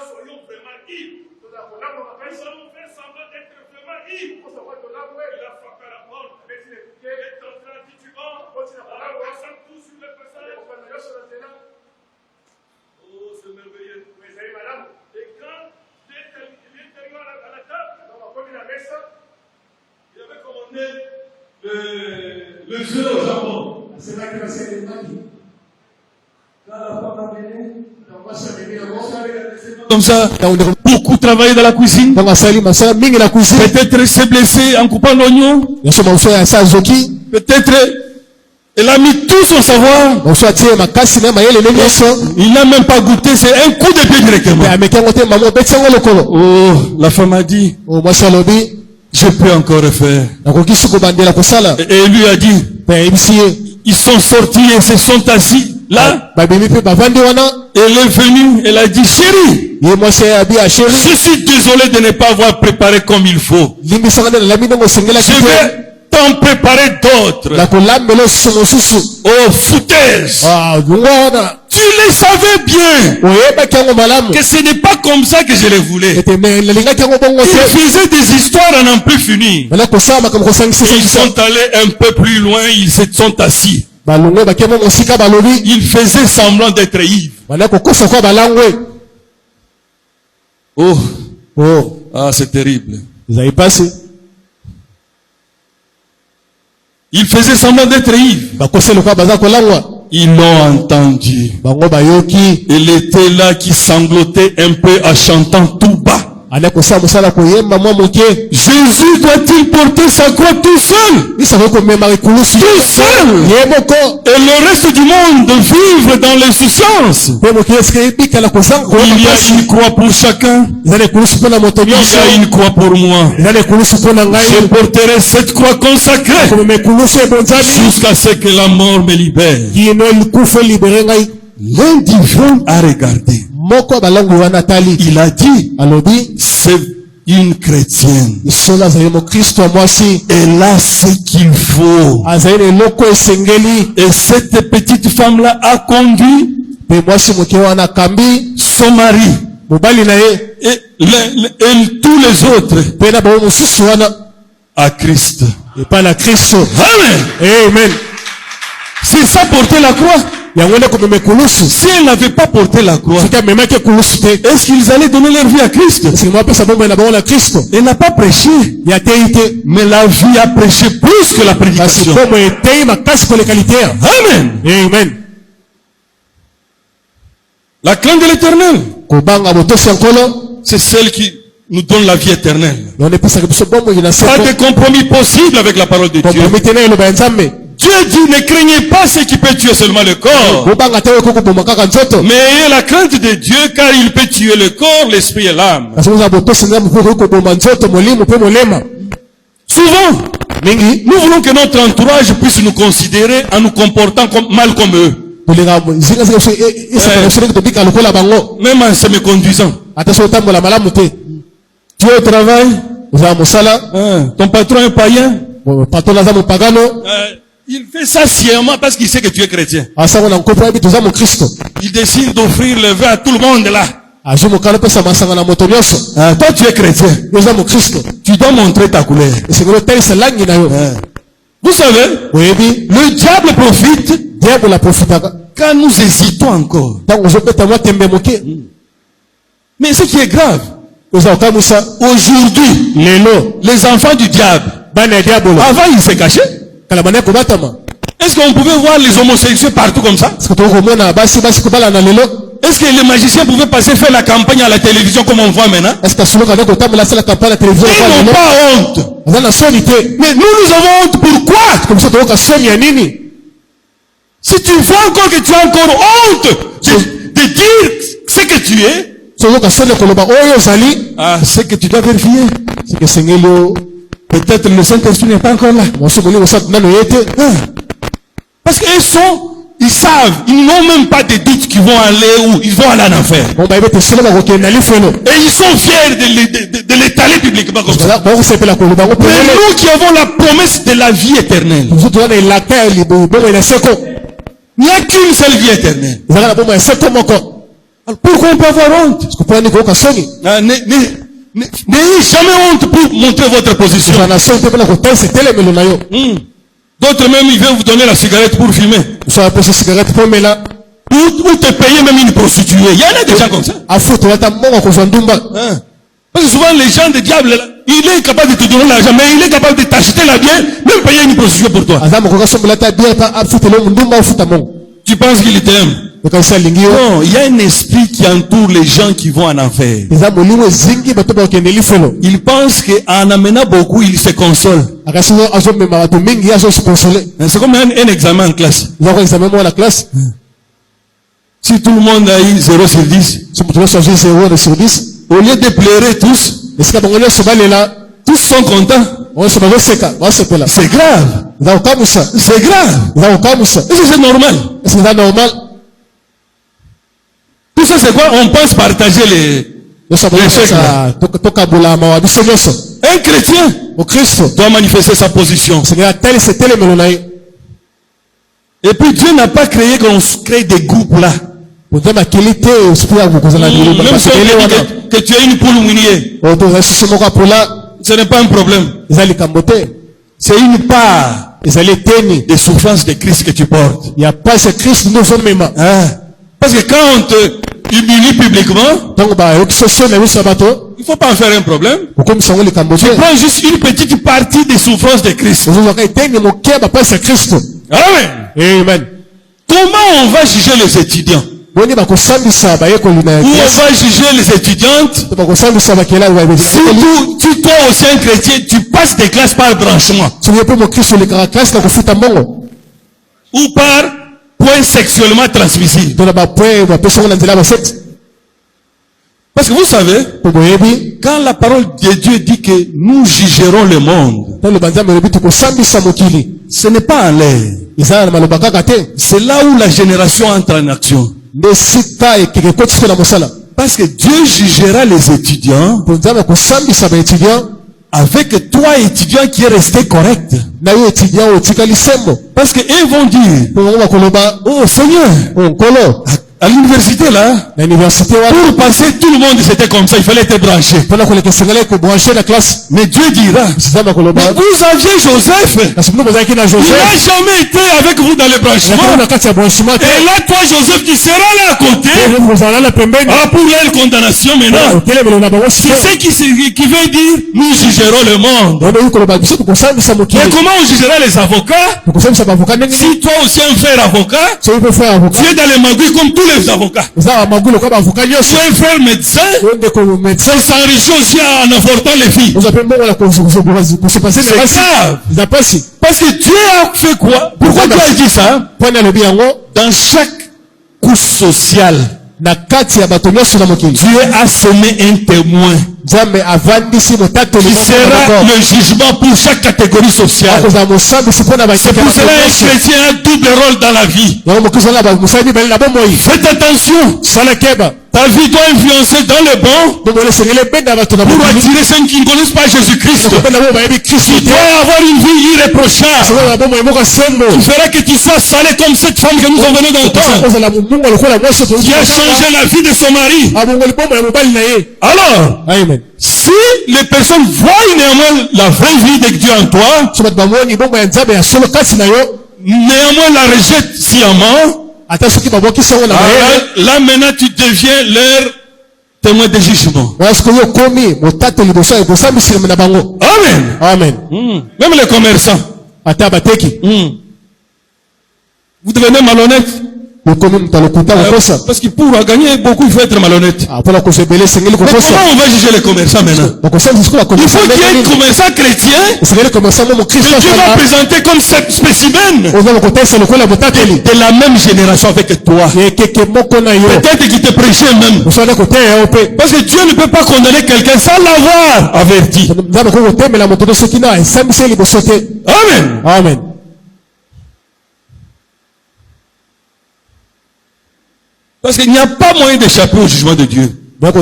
soyons vraiment libres. Nous allons faire semblant d'être vraiment libres. Il a frappé à la porte. Il est en train de dire, personne tout sur le passage. Oh, c'est merveilleux. Et quand il est le feu au Japon. Comme ça, beaucoup travaillé dans la cuisine. Peut-être s'est blessé en coupant l'oignon. Peut-être elle a mis tout son savoir. Il n'a même pas goûté, c'est un coup de pied directement. Oh, la femme a dit, je peux encore refaire. Et lui a dit, ils sont sortis et se sont assis là. Elle est venue, elle a dit, chérie, je suis désolé de ne pas avoir préparé comme il faut. Je vais t'en préparer d'autres. Oh, foutaise. Tu le savais bien que ce n'est pas comme ça que je le voulais. Ils faisaient des histoires à n'en plus finir. Ils sont allés un peu plus loin, ils se sont assis. Ils faisaient semblant d'être ivres. Oh, ah, c'est terrible. Ils faisaient semblant d'être ivres. Ils l'ont entendu. Il était là qui sanglotait un peu en chantant tout bas. Jésus doit-il porter sa croix tout seul? Tout seul. Et le reste du monde vivre dans l'insouciance. Il y a une croix pour chacun. Il y a une croix pour moi. Je porterai cette croix consacrée jusqu'à ce que la mort me libère. L'un d'entre a regardé. Il a dit, c'est une chrétienne. Elle a ce qu'il faut. Et cette petite femme-là a conduit son mari et tous les autres à Christ. Amen. Amen. C'est ça porter la croix. Si elle n'avait pas porté la croix, est-ce qu'ils allaient donner leur vie à Christ? Elle n'a pas prêché, mais la vie a prêché plus que la prédication. Amen. Amen. La crainte de l'Éternel, c'est celle qui nous donne la vie éternelle. Pas de compromis possible avec la parole de Dieu. Dieu dit, ne craignez pas ce qui peut tuer seulement le corps, mais ayez la crainte de Dieu, car il peut tuer le corps, l'esprit et l'âme. Souvent, nous voulons que notre entourage puisse nous considérer en nous comportant mal comme eux. Même en se me conduisant. Tu es au travail, ton patron est païen. Il fait ça sciemment parce qu'il sait que tu es chrétien. Il décide d'offrir le vin à tout le monde là. Toi tu es chrétien. Tu dois montrer ta couleur. Vous savez, le diable profite quand nous hésitons encore. Mais ce qui est grave, aujourd'hui, les enfants du diable, avant ils se cachaient. Est-ce qu'on pouvait voir les homosexuels partout comme ça? Est-ce que les magiciens pouvaient passer faire la campagne à la télévision comme on voit maintenant? Ils n'ont pas honte. Mais nous avons honte. Pourquoi? Si tu vois encore que tu as encore honte de dire ce que tu es, c'est que tu dois vérifier. Peut-être le Saint-Esprit n'est pas encore là. Parce qu'ils savent, ils n'ont même pas de doute qu'ils vont aller où? Ils vont aller en enfer. Et ils sont fiers de l'étaler publiquement comme ça. Mais nous qui avons la promesse de la vie éternelle, il n'y a qu'une seule vie éternelle. Alors pourquoi on peut avoir honte? N'ayez jamais honte pour montrer votre position. D'autres même, ils veulent vous donner la cigarette pour fumer. Ou te payer même une prostituée. Il y en a des gens comme ça. Parce que souvent les gens des diables, Il est capable de te donner l'argent, mais il est capable de t'acheter la bière, même payer une prostituée pour toi. Tu penses qu'il t'aime? Non, il y a un esprit qui entoure les gens qui vont en enfer. Il pense qu'en amenant beaucoup, il se console. C'est comme un examen en classe. Si tout le monde a eu 0 sur 10, au lieu de pleurer tous, tous sont contents. C'est grave. C'est grave. Est-ce que c'est normal? Tout ça c'est quoi? On pense partager les chèques. Un chrétien doit manifester sa position. Et puis Dieu n'a pas créé qu'on crée des groupes là. Même si on dit que tu es une poule mouillée, ce n'est pas un problème. C'est une part des souffrances de Christ que tu portes. Hein? Parce que quand on te humilie publiquement, il ne faut pas en faire un problème. Tu prends juste une petite partie des souffrances de Christ. Amen. Amen. Comment on va juger les étudiants? Ou on va juger les étudiantes? Si toi aussi un chrétien, tu passes des classes par branchement. Ou par point sexuellement transmissible. Parce que vous savez, quand la parole de Dieu dit que nous jugerons le monde, ce n'est pas en l'air. C'est là où la génération entre en action. Parce que Dieu jugera les étudiants avec toi étudiant qui est resté correct. Parce qu'ils vont dire, oh Seigneur, à l'université là, pour passer tout le monde c'était comme ça, il fallait être branché. Mais Dieu dira, mais vous aviez Joseph, il n'a jamais été avec vous dans le branchement. Et là toi Joseph tu seras là à côté, pour leur condamnation maintenant. C'est ce qui veut dire, nous jugerons le monde. Et comment on jugera les avocats? Si toi aussi un frère avocat, tu es dans les magouilles comme tous les avocats. Tu es un frère médecin, il s'enrichit aussi en avortant les filles. C'est grave. Parce que Dieu a fait quoi? Pourquoi Dieu a dit ça? Dans chaque couche sociale, Dieu a semé un témoin qui sera le jugement pour chaque catégorie sociale. C'est pour cela un chrétien a un double rôle dans la vie. Faites attention. Ta vie doit influencer dans le bon pour attirer ceux qui ne connaissent pas Jésus-Christ. Tu dois avoir une vie irréprochable qui fera que tu sois salé comme cette femme que nous avons venue d'entendre, qui a changé la vie de son mari. Alors, si les personnes voient néanmoins la vraie vie de Dieu en toi, néanmoins la rejettent sciemment, là maintenant tu deviens leur témoin de jugement. Amen. Amen. Même les commerçants. Vous devenez malhonnête. Parce que pour gagner beaucoup, il faut être malhonnête. Mais comment on va juger les commerçants maintenant? Il faut qu'il y ait un commerçant chrétien que Dieu va présenter comme spécimen de la même génération avec toi. Peut-être qu'il te prêchait même. Parce que Dieu ne peut pas condamner quelqu'un sans l'avoir averti. Amen. Amen. Parce qu'il n'y a pas moyen d'échapper au jugement de Dieu. Un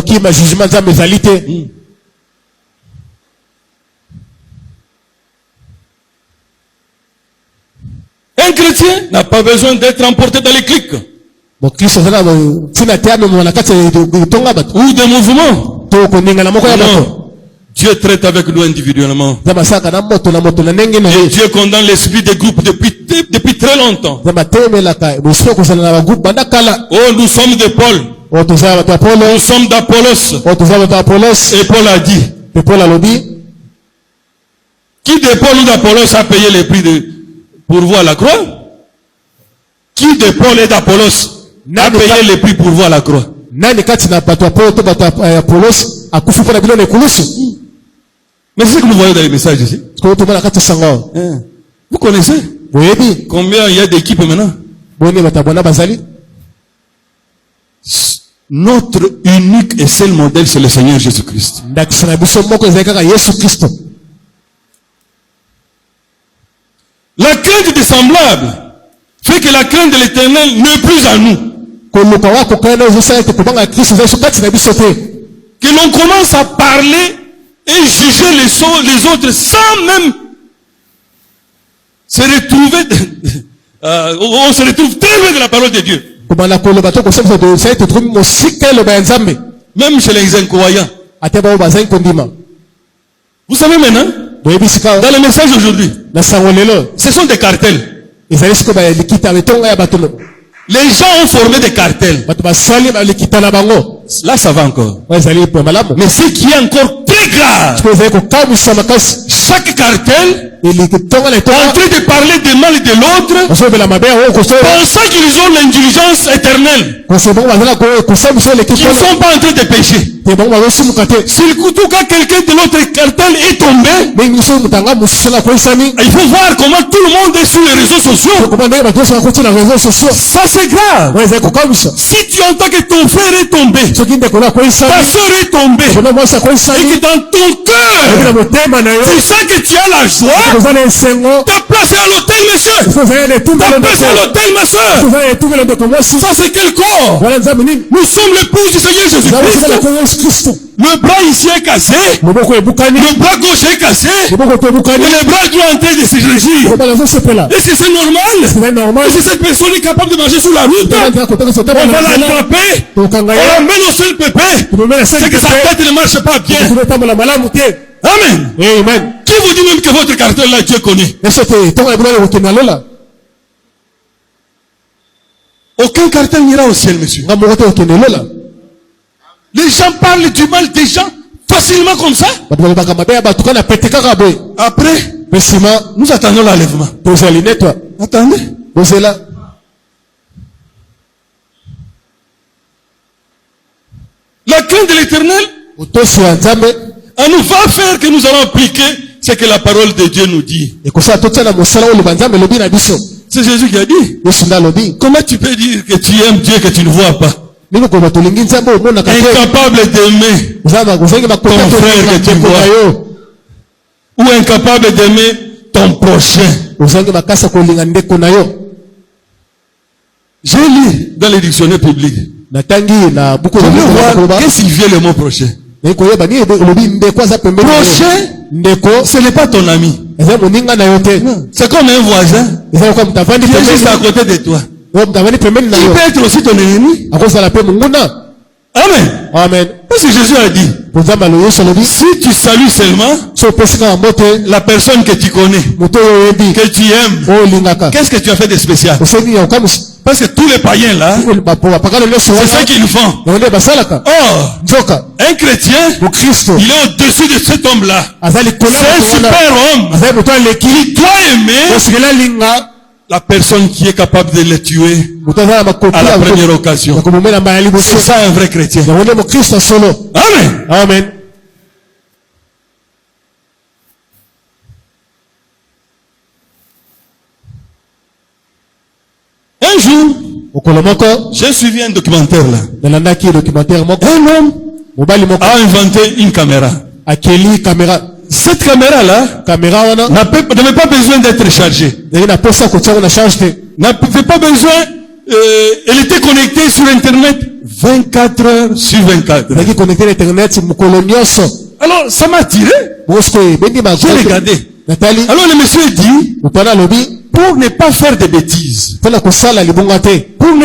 chrétien n'a pas besoin d'être emporté dans les clics ou des mouvements. Non. Dieu traite avec nous individuellement. Et Dieu condamne l'esprit des groupes depuis très longtemps. Oh, nous sommes de Paul. Nous sommes d'Apollos. Et Paul a dit, Qui de Paul ou d'Apollos a payé les prix pour voir la croix? Qui de Paul et d'Apollos a payé les prix pour voir la croix? Mais c'est ce que nous voyons dans les messages ici. Vous connaissez combien il y a d'équipes maintenant? Notre unique et seul modèle, c'est le Seigneur Jésus-Christ. La crainte des semblables fait que la crainte de l'Éternel n'est plus à nous. Que l'on commence à parler et juger les autres sans même se retrouver. On se retrouve très loin de la parole de Dieu. Même chez les incroyants. Vous savez maintenant, dans le message aujourd'hui, ce sont des cartels. Les gens ont formé des cartels. Là, ça va encore. Mais ce qui est encore très grave, chaque cartel en train de parler du mal de l'autre, pensant qu'ils ont l'indulgence éternelle, qu'ils ne sont pas en train de pécher. Si tout cas quelqu'un de l'autre cartel est tombé, il faut voir comment tout le monde est sur les réseaux sociaux. Ça c'est grave. Si tu entends que ton frère est tombé, ta soeur est tombée, et que dans ton cœur, tu sens que tu as la joie, ta place est à l'autel, monsieur. Ta place est à l'autel, ma soeur. Ça c'est quel corps? Nous sommes l'épouse du Seigneur Jésus-Christ. Le bras ici est cassé, le bras gauche est cassé, et le bras droit est en train de se régir. Est-ce que c'est normal? Est-ce que cette personne est capable de marcher sur la route? On va l'attraper, on l'emmène au seul pépé, c'est que sa tête ne marche pas bien. Amen. Amen. Qui vous dit même que votre cartel là, Dieu connaît? Aucun cartel n'ira au ciel, monsieur. Les gens parlent du mal des gens facilement comme ça. Après, nous attendons l'enlèvement. Attendez. La crainte de l'Éternel, on nous va faire que nous allons appliquer ce que la parole de Dieu nous dit. C'est Jésus qui a dit. Comment tu peux dire que tu aimes Dieu que tu ne vois pas? Incapable d'aimer ton frère que tu vois, ou incapable d'aimer ton prochain. J'ai lu dans les dictionnaires publics. Qu'est-ce qu'il vient le mot prochain? Prochain, ce n'est pas ton ami. C'est comme un voisin qui est juste à côté de toi. Il peut être aussi ton ennemi. Amen. Amen. Parce que Jésus a dit, si tu salues seulement la personne que tu connais, que tu aimes, qu'est-ce que tu as fait de spécial? Parce que tous les païens là, c'est ça qu'ils font. Or, un chrétien, il est au-dessus de cet homme-là. C'est un super homme qui doit aimer la personne qui est capable de le tuer à la première occasion. C'est ça un vrai chrétien. Amen. Amen. Un jour, j'ai suivi un documentaire là. Un homme a inventé une caméra. Cette caméra-là n'avait pas besoin d'être chargée. N'avait pas besoin, elle était connectée sur Internet 24 heures sur 24. Alors, ça m'a attiré. J'ai regardé. Alors, le monsieur dit, pour ne pas faire de bêtises, pour ne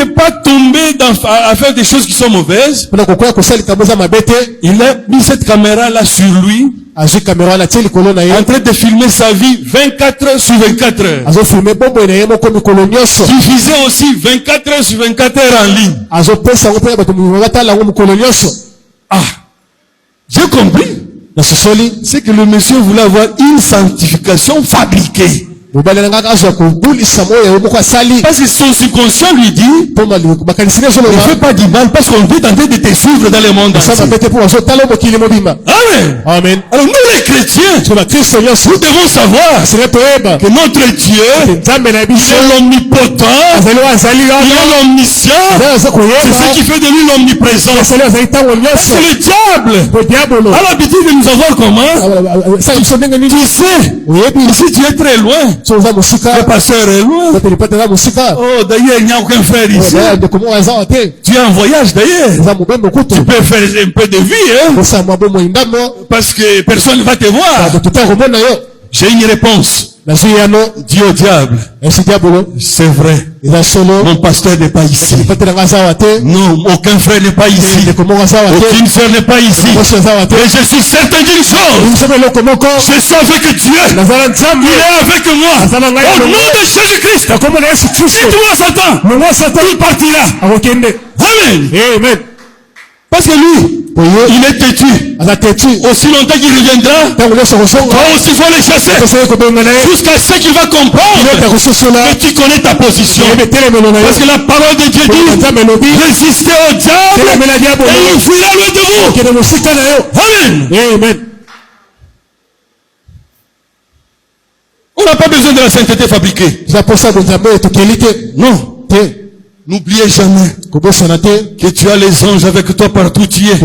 pas tomber à faire des choses qui sont mauvaises, il a mis cette caméra-là sur lui, en train de filmer sa vie 24 heures sur 24 heures. Diffusé aussi 24 heures sur 24 heures en ligne. Ah, j'ai compris. c'est que le monsieur voulait avoir une sanctification fabriquée. Parce que son subconscient lui dit, ne fais pas du mal parce qu'on veut tenter de te suivre dans le monde entier. Amen. Amen. Alors nous les chrétiens, nous devons savoir que notre Dieu, il est l'omnipotent, il est l'omniscient, c'est ce qui fait de lui l'omniprésent. Parce que le diable a l'habitude de nous avoir comment? Tu sais, si tu es très loin, le pasteur est loin. Oh, d'ailleurs, il n'y a aucun frère ici. Tu es en voyage d'ailleurs. Tu peux faire un peu de vie, hein? Parce que personne ne va te voir. J'ai une réponse. Dis au diable, c'est vrai. Mon pasteur n'est pas ici. Non, aucun frère n'est pas ici. Aucune sœur n'est pas ici. Et je suis certain d'une chose. Je sais avec Dieu. Il est avec moi. Au nom de Jésus-Christ. Si tu vois Satan, il partira. Amen. Amen. Parce que lui, il est têtu. Aussi longtemps qu'il reviendra, toi aussi il faut le chasser. Jusqu'à ce qu'il va comprendre que tu connais ta position. Parce que la parole de Dieu dit, résistez au diable et il fuira loin de vous. Amen. Amen. On n'a pas besoin de la sainteté fabriquée. Non. N'oubliez jamais que tu as les anges avec toi partout où tu es.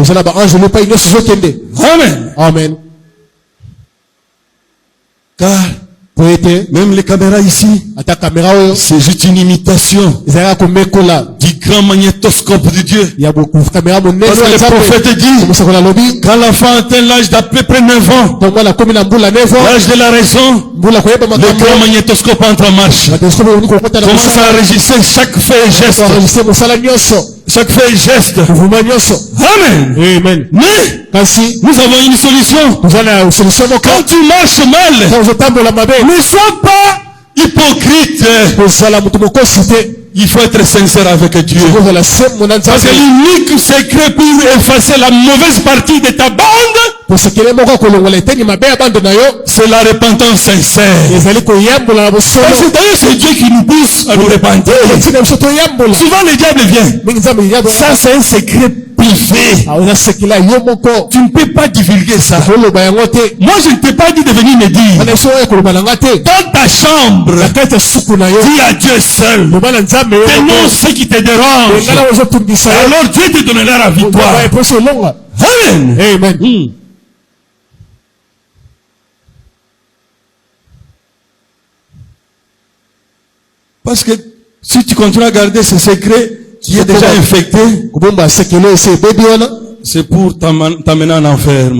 Amen. Amen. Car même les caméras ici, c'est juste une imitation du grand magnétoscope de Dieu. Parce que le prophète dit, quand l'enfant atteint l'âge d'à peu près 9 ans, l'âge de la raison, le grand magnétoscope entre en marche. Commence à enregistrer chaque fait et geste. Chaque fait et geste. Amen. Amen. Mais nous avons une solution. Quand tu marches mal, ne sois pas hypocrite. Il faut être sincère avec Dieu. Parce que l'unique secret pour effacer la mauvaise partie de ta bande, c'est la repentance sincère. Parce que d'ailleurs c'est Dieu qui nous pousse à nous repentir. Souvent le diable vient. Ça c'est un secret privé. Tu ne peux pas divulguer ça. Moi je ne t'ai pas dit de venir me dire. Dans ta chambre, dis à Dieu seul. Dénonce ce qui te dérange. Alors Dieu te donnera la victoire. Amen. Amen. Parce que si tu continues à garder ce secret qui est déjà infecté, c'est pour t'amener en enfer.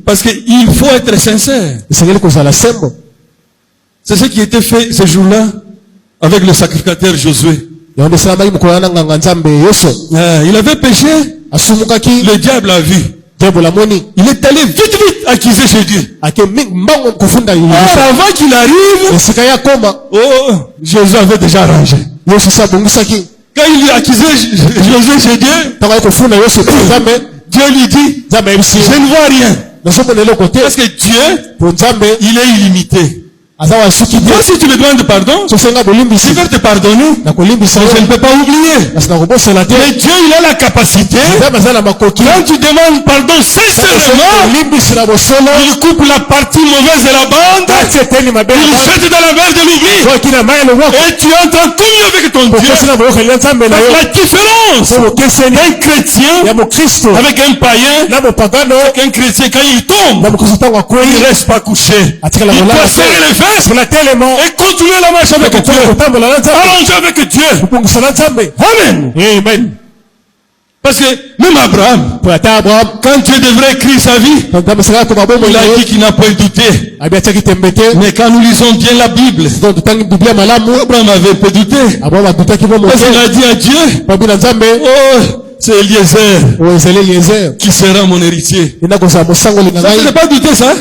Parce qu'il faut être sincère. C'est ce qui était fait ce jour-là avec le sacrificateur Josué. Il avait péché. Le diable a vu. Il est allé vite accuser chez Dieu. Alors avant qu'il arrive, Jésus avait déjà arrangé. Quand il a accusé Josué chez Dieu, Dieu lui dit, je ne vois rien. Parce que Dieu, il est illimité. Moi, si tu me demandes pardon, je vais te pardonner. Je ne peux pas oublier. Mais Dieu, il a la capacité. Quand tu demandes pardon sincèrement, il coupe la partie mauvaise de la bande. Il jette dans la mer de l'oubli. Et tu entres en communion avec ton Dieu. La différence d'un chrétien avec un païen, avec un chrétien, quand il tombe, il ne reste pas couché. Il doit serrer les fesses. Et continuer la marche avec Dieu. Allons avec Dieu. Amen. Amen. Parce que même Abraham, quand Dieu devrait écrire sa vie, il a dit qu'il n'a pas douté. Mais quand nous lisons bien la Bible, Abraham avait peu douté. Parce qu'il a dit à Dieu, oh, c'est Eliezer qui sera mon héritier. Ça, tu n'as pas douté ça?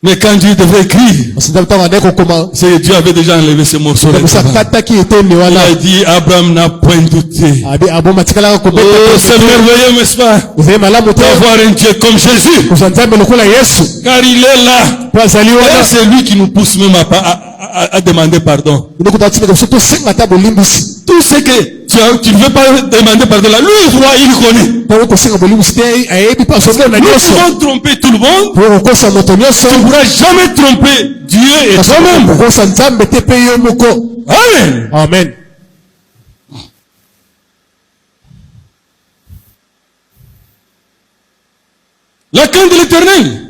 Mais quand Dieu devait écrire, c'est que Dieu avait déjà enlevé ce morceau. Il a dit, Abraham n'a point douté. Oh, c'est merveilleux, n'est-ce pas? D'avoir un Dieu comme Jésus. Car il est là. Et c'est lui qui nous pousse même à demander pardon. Tout ce que tu ne veux pas demander pardon là, lui, il connaît. Nous pouvons tromper tout le monde. Tu ne pourras jamais tromper Dieu et toi-même. Amen. Amen. La crainte de l'Éternel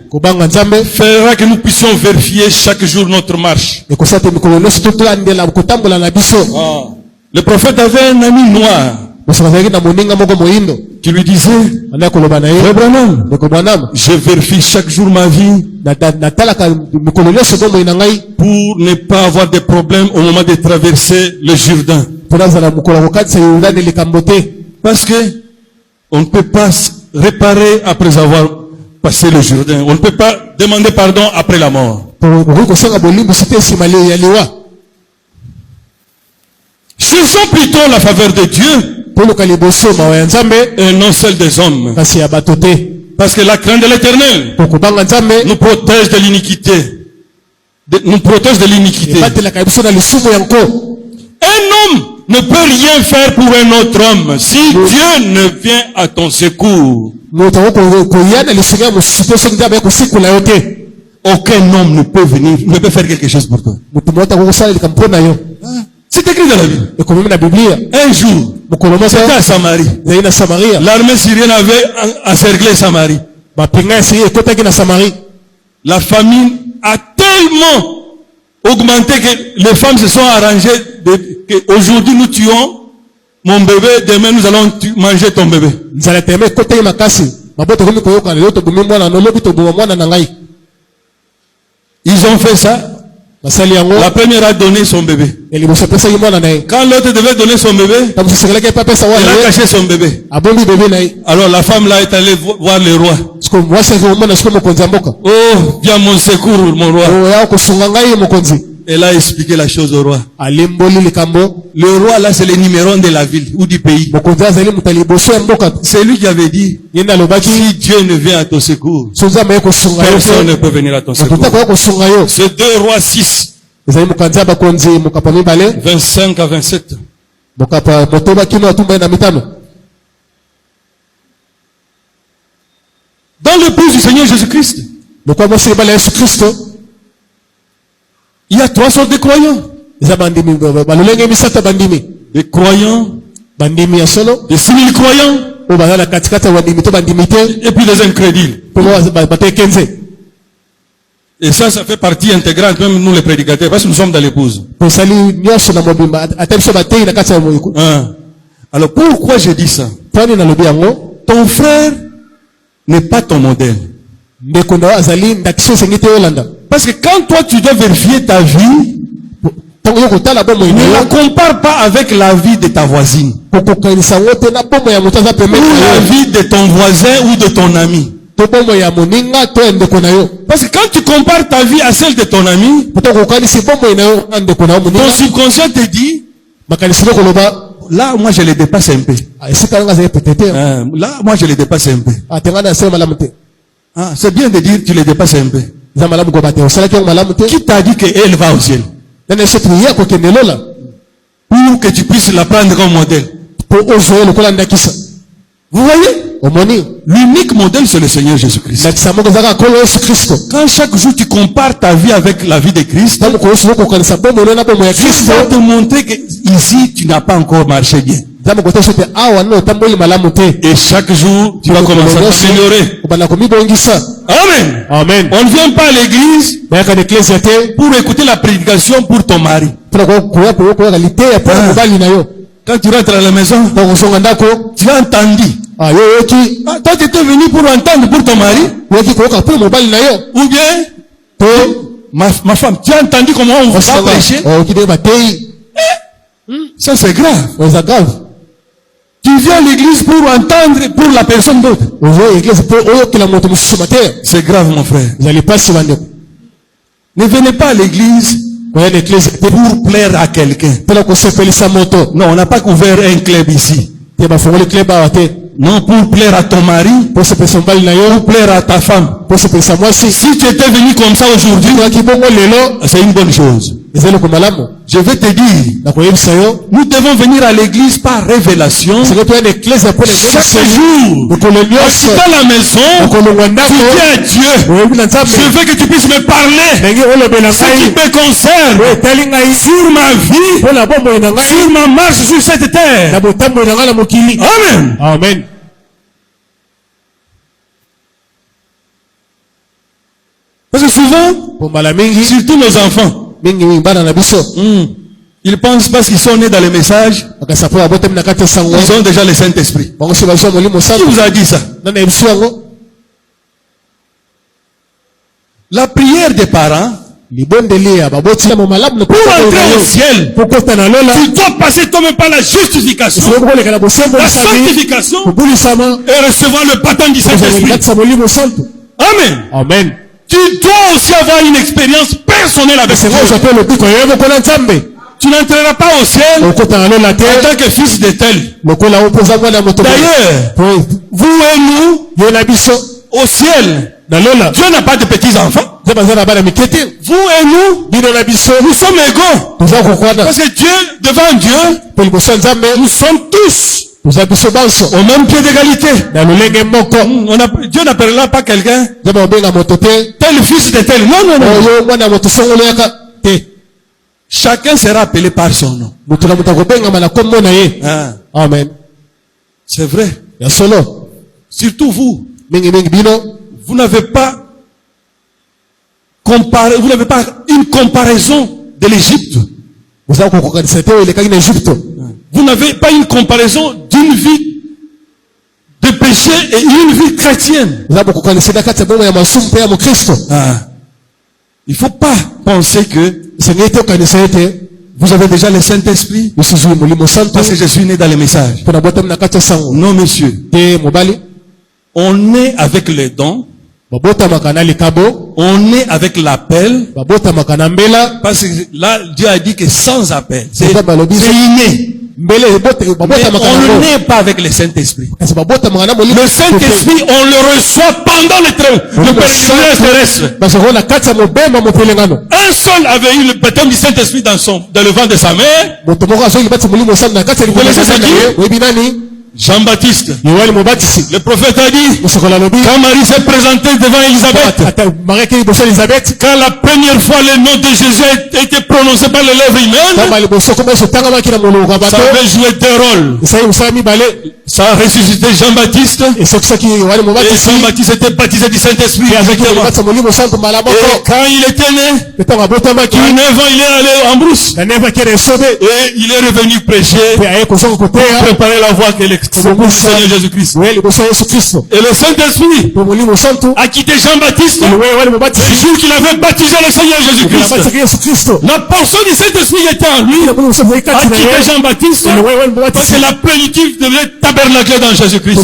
fera que nous puissions vérifier chaque jour notre marche. Le prophète avait un ami noir qui lui disait, Frère Branham, je vérifie chaque jour ma vie pour ne pas avoir de problèmes au moment de traverser le Jourdain. Parce que on ne peut pas réparer après avoir passé le Jourdain. On ne peut pas demander pardon après la mort. Cherchons plutôt la faveur de Dieu et non celle des hommes. Parce que la crainte de l'Éternel nous protège de l'iniquité. Nous protège de l'iniquité. Un homme ne peut rien faire pour un autre homme si Dieu ne vient à ton secours. Aucun homme ne peut venir, ne peut faire quelque chose pour toi. C'est écrit dans la Bible. Un jour, c'était à Samarie. L'armée syrienne avait encerclé Samarie. La famine a tellement augmenté que les femmes se sont arrangées. Aujourd'hui nous tuons mon bébé, demain nous allons manger ton bébé. Ils ont fait ça. La première a donné son bébé. Quand l'autre devait donner son bébé, elle a caché son bébé. Alors la femme là est allée voir le roi. Oh, viens mon secours, mon roi. Elle a expliqué la chose au roi. Le roi là, c'est le numéro 1 de la ville ou du pays. C'est lui qui avait dit, si Dieu ne vient à ton secours, personne ne peut venir à ton secours. C'est 2 Rois 6, 25 à 27. Dans l'épouse du Seigneur Jésus-Christ, il y a 3 sortes de croyants. Des croyants, des semi-croyants, et puis des incrédules. Et ça fait partie intégrante, même nous les prédicateurs, parce que nous sommes dans l'épouse. Alors pourquoi je dis ça? Ton frère n'est pas ton modèle. Parce que quand toi tu dois vérifier ta vie, ne la compare pas avec la vie de ta voisine, ou la vie de ton voisin ou de ton ami. Parce que quand tu compares ta vie à celle de ton ami, ton subconscient te dit, là moi je le dépasse un peu. Là moi je le dépasse un peu. C'est bien de dire tu le dépasses un peu. Qui t'a dit qu'elle va au ciel? Pour que tu puisses la prendre comme modèle. Vous voyez? L'unique modèle c'est le Seigneur Jésus-Christ. Quand chaque jour tu compares ta vie avec la vie de Christ, Dieu va te montrer que ici tu n'as pas encore marché bien. Et chaque jour tu vas commencer à t'améliorer. Amen. Amen. On ne vient pas à l'église pour écouter la prédication pour ton mari. Quand tu rentres à la maison, tu as entendu. Toi tu étais venu pour entendre pour ton mari. Ou bien ma femme, tu as entendu comment on va prêcher. Ça c'est grave. Tu viens à l'église pour entendre pour la personne d'autre. C'est grave mon frère. Ne venez pas à l'église pour plaire à quelqu'un. Non, on n'a pas ouvert un club ici. Non, pour plaire à ton mari, pour plaire à ta femme. Si tu étais venu comme ça aujourd'hui, c'est une bonne chose. Je vais te dire, nous devons venir à l'église par révélation. Chaque jour, en quittant la maison, tu dis à Dieu, je veux que tu puisses me parler ce qui me concerne sur ma vie, sur ma marche sur cette terre. Amen. Amen. Parce que souvent, surtout nos enfants, ils pensent parce qu'ils sont nés dans les messages, ils ont déjà le Saint-Esprit. Qui vous a dit ça? La prière des parents, pour entrer au ciel, tu dois passer toi-même par la justification, la sanctification et recevoir le baptême du Saint-Esprit. Amen. Amen. Tu dois aussi avoir une expérience personnelle avec Dieu. Tu n'entreras pas au ciel en tant que fils de tel. D'ailleurs, vous et nous, au ciel, Dieu n'a pas de petits-enfants. Vous et nous, nous sommes égaux. Parce que Dieu, devant Dieu, nous sommes tous au même pied d'égalité. Dieu n'appellera pas quelqu'un tel fils de tel. Non. Chacun sera appelé par son nom. Amen. C'est vrai. Surtout vous. Vous n'avez pas une comparaison de l'Égypte. Vous n'avez pas une comparaison d'une vie de péché et une vie chrétienne. Il ne faut pas penser que vous avez déjà le Saint-Esprit parce que je suis né dans les messages. Non, monsieur. On est avec les dons. On est avec l'appel. Parce que là, Dieu a dit que sans appel, c'est inné. Mais on n'est pas avec le Saint-Esprit. Le Saint-Esprit, on le reçoit pendant le pèlerinage terrestre. Un seul avait eu le baptême du Saint-Esprit dans le ventre de sa mère. Vous connaissez ça? Jean-Baptiste. Le prophète a dit, quand Marie s'est présentée devant Élisabeth, quand la première fois le nom de Jésus a été prononcé par les lèvres humaines, ça avait joué deux rôles. Ça a ressuscité Jean-Baptiste. Et Jean-Baptiste était baptisé du Saint-Esprit. Et quand il était né, à 9 ans, il est allé en brousse. Et il est revenu prêcher pour préparer la voie que le Seigneur Jésus-Christ. Et le Saint-Esprit a quitté Jean-Baptiste le jour qu'il avait baptisé le Seigneur Jésus-Christ. La portion du Saint-Esprit était en lui. A quitté Jean-Baptiste parce que la plénitude devait tabernacler dans Jésus-Christ.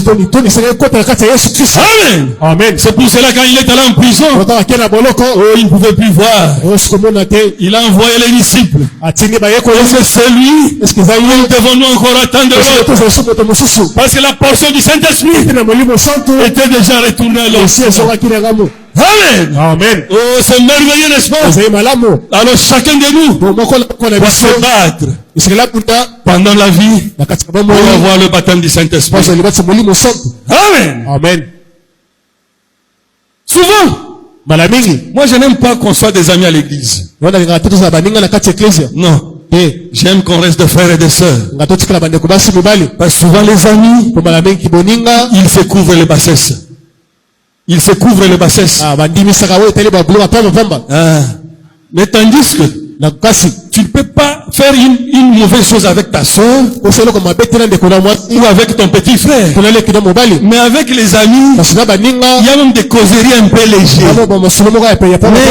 Amen. Amen. C'est pour cela quand il est allé en prison, il ne pouvait plus voir. Il a envoyé les disciples. Est-ce que c'est lui? Nous devons nous encore attendre l'autre? Parce que la portion du Saint-Esprit était déjà retournée à l'autre. Amen. Amen. Oh, c'est merveilleux, n'est-ce pas? Alors chacun de nous doit se battre pendant la vie pour avoir le baptême du Saint-Esprit. Amen. Amen. Souvent, moi je n'aime pas qu'on soit des amis à l'église. Non. J'aime qu'on reste de frères et de sœurs. Parce que souvent les amis, ils se couvrent les bassesses. Ils se couvrent les bassesses. Mais tandis que tu ne peux pas faire une mauvaise chose avec ta soeur ou avec ton petit frère. Mais avec les amis, il y a même des causeries un peu légères. Mais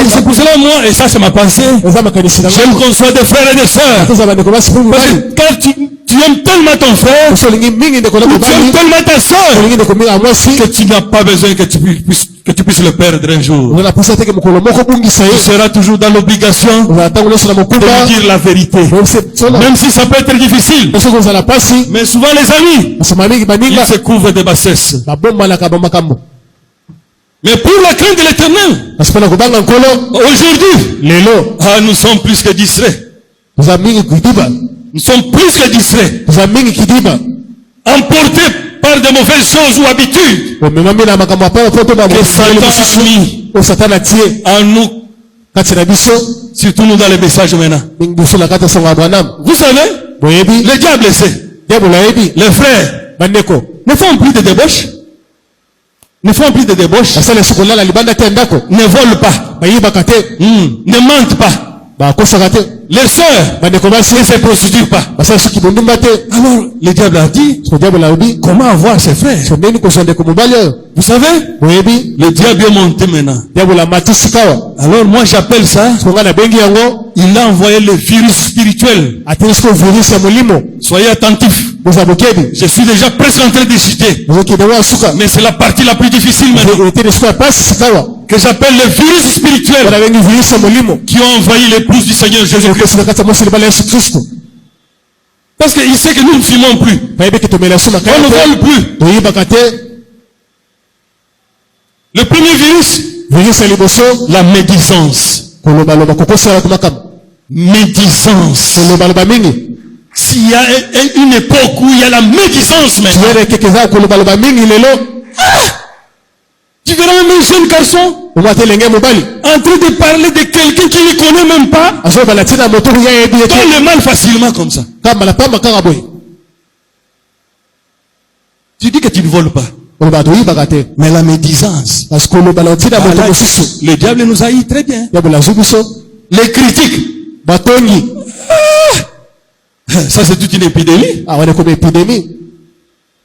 c'est pour cela, moi, et ça c'est ma pensée, j'aime qu'on soit des frères et des sœurs. Parce que quand tu aimes tellement ton frère, tu aimes tellement ta soeur, que tu n'as pas besoin que tu puisses le perdre un jour. Tu seras toujours dans l'obligation de lui dire la vérité. Même si ça peut être difficile. Mais souvent les amis, ils se couvrent de bassesse. Mais pour la crainte de l'Éternel, aujourd'hui, nous sommes plus que distraits. Nous sommes plus que distraits. Emportés par de mauvaises choses ou habitudes que Satan a mis en nous. Surtout nous dans les messages maintenant. Vous savez, le diable sait. Les frères ne font plus de débauche. Ne font plus de débauche. Ne volent pas. Ne mentent pas. Les sœurs ne se prostituent pas. Alors, le diable a dit, comment avoir ses frères? Vous savez, le diable est monté maintenant. Alors moi j'appelle ça, il a envoyé le virus spirituel. Soyez attentifs. Je suis déjà presque en train de citer. Mais c'est la partie la plus difficile maintenant. Que j'appelle le virus spirituel qui ont envahi l'épouse du Seigneur Jésus-Christ. Parce qu'il sait que nous ne fumons plus. On ne vole plus. Le premier virus, la médisance. Médisance. S'il y a une époque où il y a la médisance maintenant, tu verras même un jeune garçon en train de parler de quelqu'un qui ne connaît même pas, donne le mal facilement comme ça. Tu dis que tu ne voles pas. Mais la médisance, le diable nous haït très bien. Les critiques, ça c'est toute une épidémie.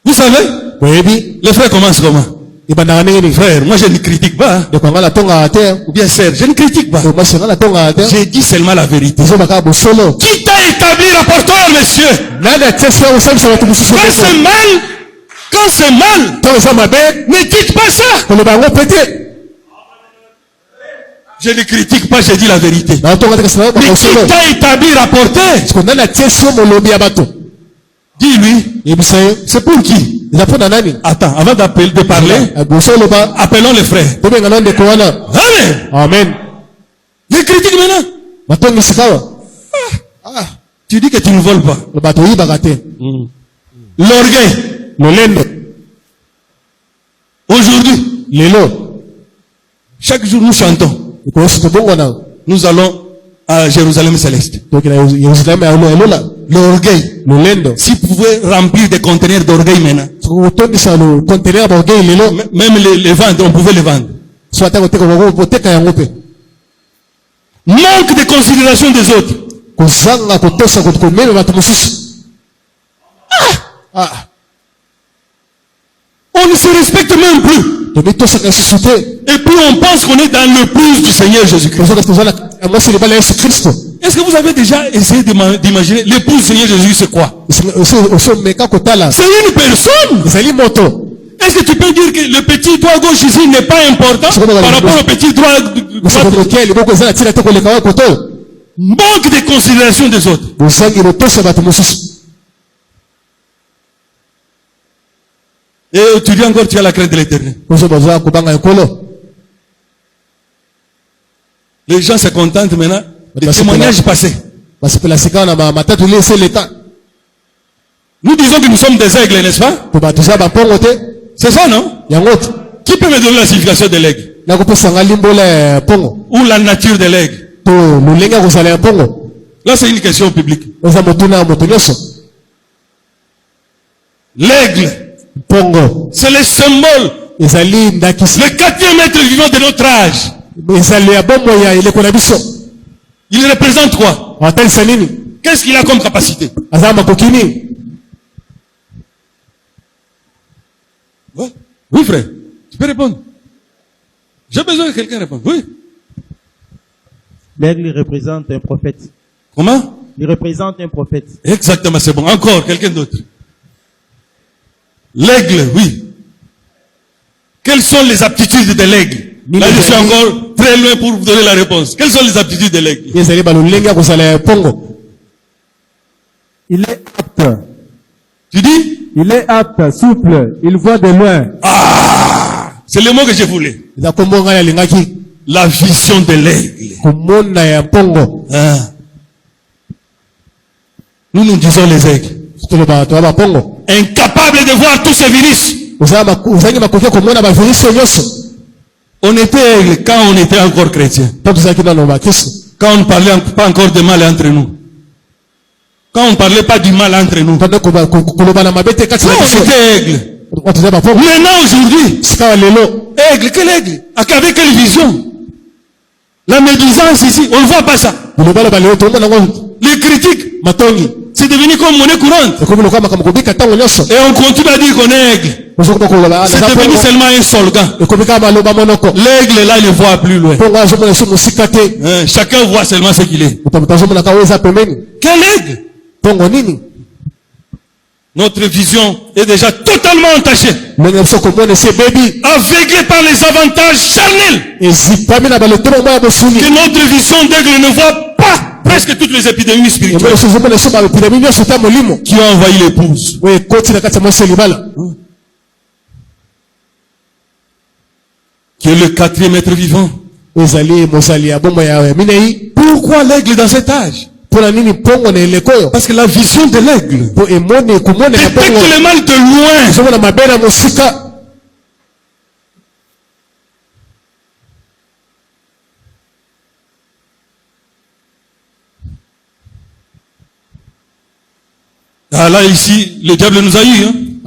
Vous savez, les frères commencent comment? Frère, moi je ne critique pas. Ou bien sœur, je ne critique pas. J'ai dit seulement la vérité. Qui t'a établi rapporteur, monsieur? Quand c'est mal, ne dites pas ça. Je ne critique pas, j'ai dit la vérité. Mais qui t'a établi rapporteur? Dis-lui, c'est pour qui? Attends, avant de parler, appelons les frères. Amen. Amen. Les critiques maintenant. Tu dis que tu ne voles pas. L'orgueil. Aujourd'hui, chaque jour nous chantons. Nous allons à Jérusalem céleste. L'orgueil. Si vous pouvez remplir des conteneurs d'orgueil maintenant, même les vendre, on pouvait les vendre. Manque de considération des autres. On ne se respecte même plus. Et puis on pense qu'on est dans le plus du Seigneur Jésus-Christ. Est-ce que vous avez déjà essayé d'imaginer l'épouse du Seigneur Jésus, c'est quoi? C'est une personne. Est-ce que tu peux dire que le petit doigt gauche ici n'est pas important par rapport au petit doigt droit? Manque de considération des autres. Et tu dis encore, tu as la crainte de l'Éternel. Les gens se contentent maintenant des témoignages passés. Nous disons que nous sommes des aigles, n'est-ce pas? C'est ça, non? Qui peut me donner la signification de l'aigle? Ou la nature de l'aigle? Là, c'est une question publique. L'aigle, c'est le symbole, le quatrième être vivant de notre âge. Il représente quoi? Qu'est-ce qu'il a comme capacité? Ouais. Oui, frère, tu peux répondre. J'ai besoin que quelqu'un réponde. Oui. L'aigle représente un prophète. Comment? Il représente un prophète. Exactement, c'est bon. Encore, quelqu'un d'autre. L'aigle, oui. Quelles sont les aptitudes de l'aigle? Là, je suis encore très loin pour vous donner la réponse. Quelles sont les aptitudes de l'aigle? Il est apte. Tu dis? Il est apte, souple, il voit de loin. Ah! C'est le mot que je voulais. La vision de l'aigle. Ah. Nous disons les aigles. Incapables de voir tous ces virus. On était aigle quand on était encore chrétien. Quand on ne parlait pas encore de mal entre nous. Quand on ne parlait pas du mal entre nous. Quand on était aigle. Maintenant aujourd'hui. Aigle, quel aigle? Avec quelle vision? La médisance ici, on ne voit pas ça. Les critiques, c'est devenu comme monnaie courante. Et on continue à dire qu'on est aigle. C'est devenu seulement un slogan. L'aigle là, il ne voit plus loin. Chacun voit seulement ce qu'il est. Quel aigle? Notre vision est déjà totalement entachée. Aveuglée par les avantages charnels. Que notre vision d'aigle ne voit pas presque toutes les épidémies spirituelles qui ont envahi l'épouse. Qui est le 4e être vivant. Pourquoi l'aigle dans cet âge? Parce que la vision de l'aigle détecte le mal de loin. Ah là ici, le diable nous a eu.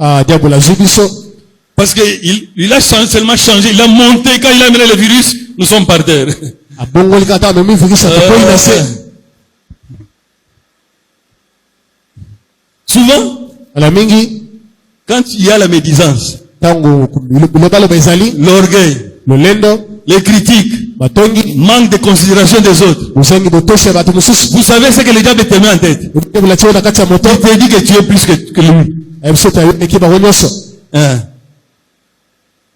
Parce qu'il a seulement changé, il a monté, quand il a amené le virus, nous sommes par terre. Souvent, quand il y a la médisance, l'orgueil, les critiques, manque de considération des autres. Vous savez ce que le diable te met en tête. Il te dit que tu es plus que lui.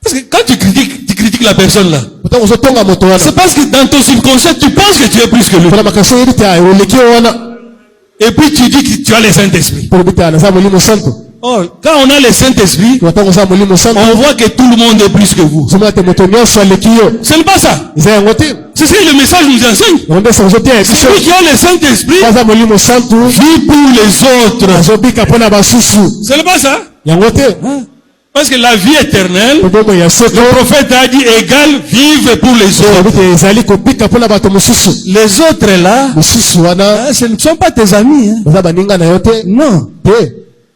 Parce que quand tu critiques la personne là, c'est parce que dans ton subconscient, tu penses que tu es plus que lui. Et puis tu dis que tu as le Saint-Esprit. Oh, quand on a le Saint-Esprit, on voit que tout le monde est plus que vous. Ce n'est pas ça. C'est ce que le message nous enseigne. Celui qui a le Saint-Esprit vit pour les autres. Ce n'est pas ça. Parce que la vie éternelle, le prophète a dit égal, vive pour les autres. Les autres là, ce ne sont pas tes amis. Non.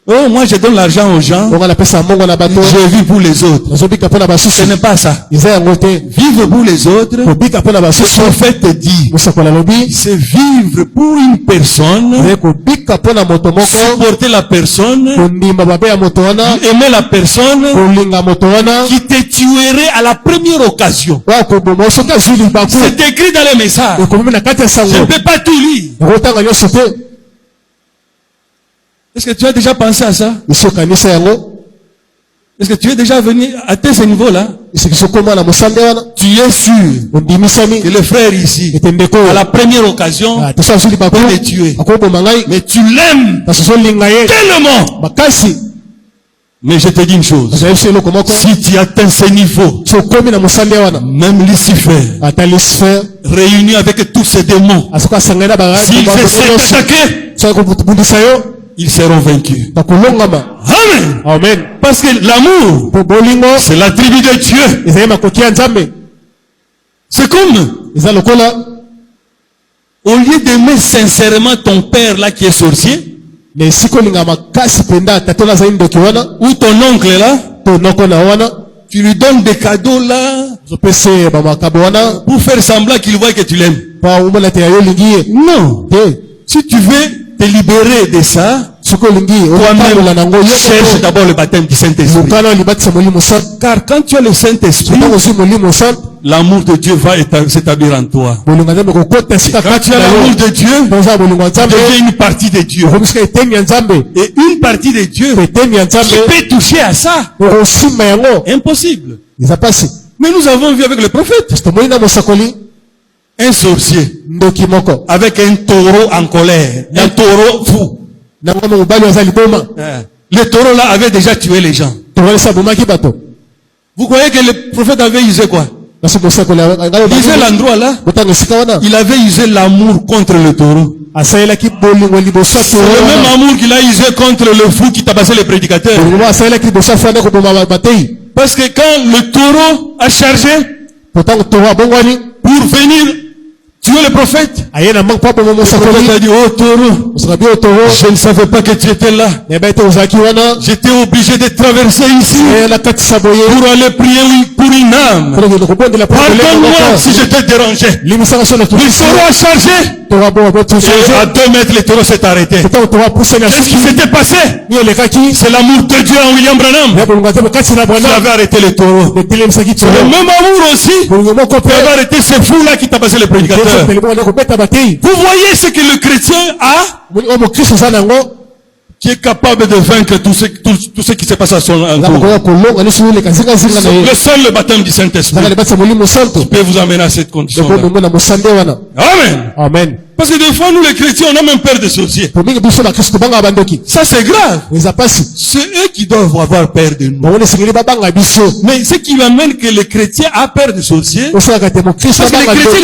Oh, moi je donne l'argent aux gens. Je vis pour les autres. Ce n'est pas ça. Vivre pour les autres. Le prophète dit, c'est vivre pour une personne, supporter la personne, aimer la personne, qui te tuerait à la première occasion. C'est écrit dans les messages. Je ne peux pas tout lire. Est-ce que tu as déjà pensé à ça? Est-ce que tu es déjà venu à ce niveau-là? Tu es sûr que le frère ici, à la première occasion, peut le tuer. Mais tu l'aimes tellement. Mais je te dis une chose. Si tu atteins ce niveau, même Lucifer, réuni avec tous ces démons, s'ils essaient d'attaquer, ils seront vaincus. Amen. Amen. Parce que l'amour, c'est l'attribut de Dieu. C'est comme, au lieu d'aimer sincèrement ton père là qui est sorcier, ou ton oncle là, tu lui donnes des cadeaux là, pour faire semblant qu'il voit que tu l'aimes. Non. Si tu veux te libérer de ça, toi-même cherche d'abord le baptême du Saint-Esprit. Car quand tu as le Saint-Esprit, l'amour de Dieu va s'établir en toi. Quand tu as l'amour de Dieu, tu deviens une partie de Dieu. Et une partie de Dieu qui peut toucher à ça. Impossible. Mais nous avons vu avec le prophète un sorcier avec un taureau en colère, un taureau fou. Le taureau là avait déjà tué les gens. Vous croyez que le prophète avait usé quoi? Il usait l'endroit là. Il avait usé l'amour contre le taureau. C'est le même amour qu'il a usé contre le fou qui tabassait les prédicateurs. Parce que quand le taureau a chargé pour venir tuer le prophète, le prophète a dit, oh taureau, je ne savais pas que tu étais là. J'étais obligé de traverser ici pour aller prier pour une âme. Pardonne-moi si je t'ai dérangé. Le taureau a chargé. Et à 2 mètres, le taureau s'est arrêté. Qu'est-ce qui s'était passé? C'est l'amour de Dieu en William Branham qui avait arrêté le taureau. Le même amour aussi qui avait arrêté ces fous-là qui tabassaient les prédicateurs. Vous voyez ce que le chrétien a, qui est capable de vaincre tout ce qui se passe à son entour. Le seul baptême du Saint-Esprit peut vous amener à cette condition. Amen. Amen. Parce que des fois, nous les chrétiens, on a même peur des sorciers. Ça c'est grave. C'est eux qui doivent avoir peur de nous. Mais ce qui m'amène que le chrétien a peur des sorciers, parce que le chrétien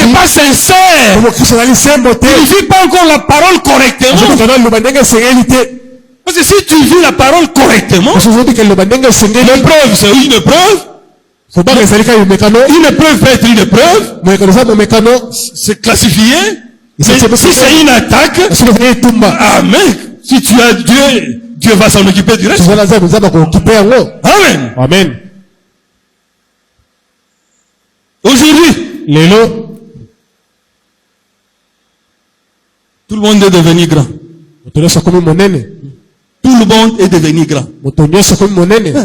n'est pas sincère. Il ne vit pas encore la parole correctement. Parce que si tu vis la parole correctement, l'épreuve c'est une épreuve. Une épreuve peut être une épreuve. C'est classifié. Si c'est une attaque, amen. Si tu as Dieu, Dieu va s'en occuper du reste. Amen. Amen. Aujourd'hui, tout le monde est devenu grand. Tout le monde est devenu grand.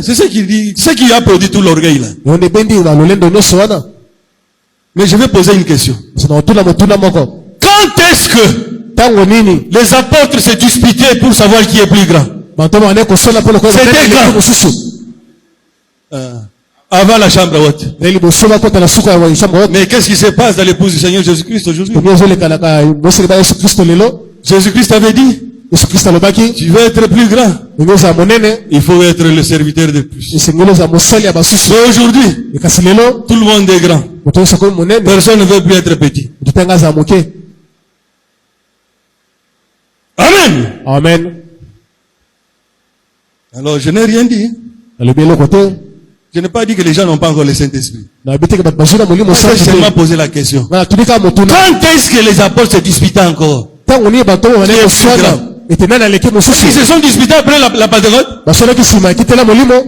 C'est ce qu'il dit, ce qui a produit tout l'orgueil là. Mais je vais poser une question. Quand est-ce que les apôtres se disputaient pour savoir qui est plus grand? C'était quand? Avant la chambre haute. Mais qu'est-ce qui se passe dans l'épouse du Seigneur Jésus-Christ aujourd'hui? Jésus-Christ avait dit, tu veux être plus grand, il faut être le serviteur de plus. Mais aujourd'hui, tout le monde est grand. Personne ne veut plus être petit. Amen. Amen. Alors je n'ai rien dit. Je n'ai pas dit que les gens n'ont pas encore le Saint-Esprit. J'ai seulement posé la question. Quand est-ce que les apôtres se disputaient encore? Est-ce qu'ils se sont disputés après la Pentecôte?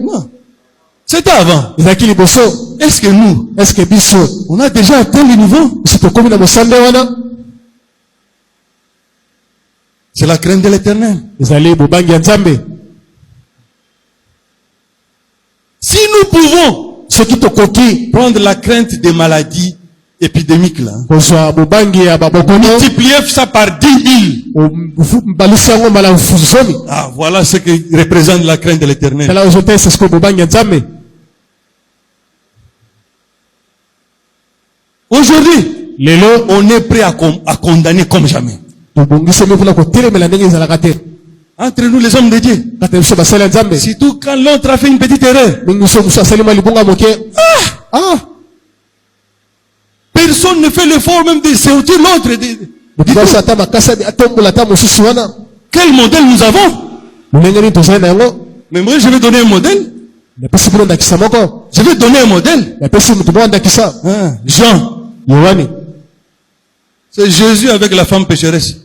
Non. C'était avant. Est-ce que nous, on a déjà atteint le niveau? C'est la crainte de l'Éternel. Si nous pouvons prendre la crainte des maladies épidémiques là, multiplier ça par 10 000. Ah, voilà ce que représente la crainte de l'Éternel. Aujourd'hui, on est prêt à condamner comme jamais. Entre nous les hommes de Dieu. Surtout quand l'autre a fait une petite erreur. Personne ne fait l'effort même de sortir l'autre. Quel modèle nous avons? Mais moi je vais donner un modèle. Je vais donner un modèle. Jean. C'est Jésus avec la femme pécheresse.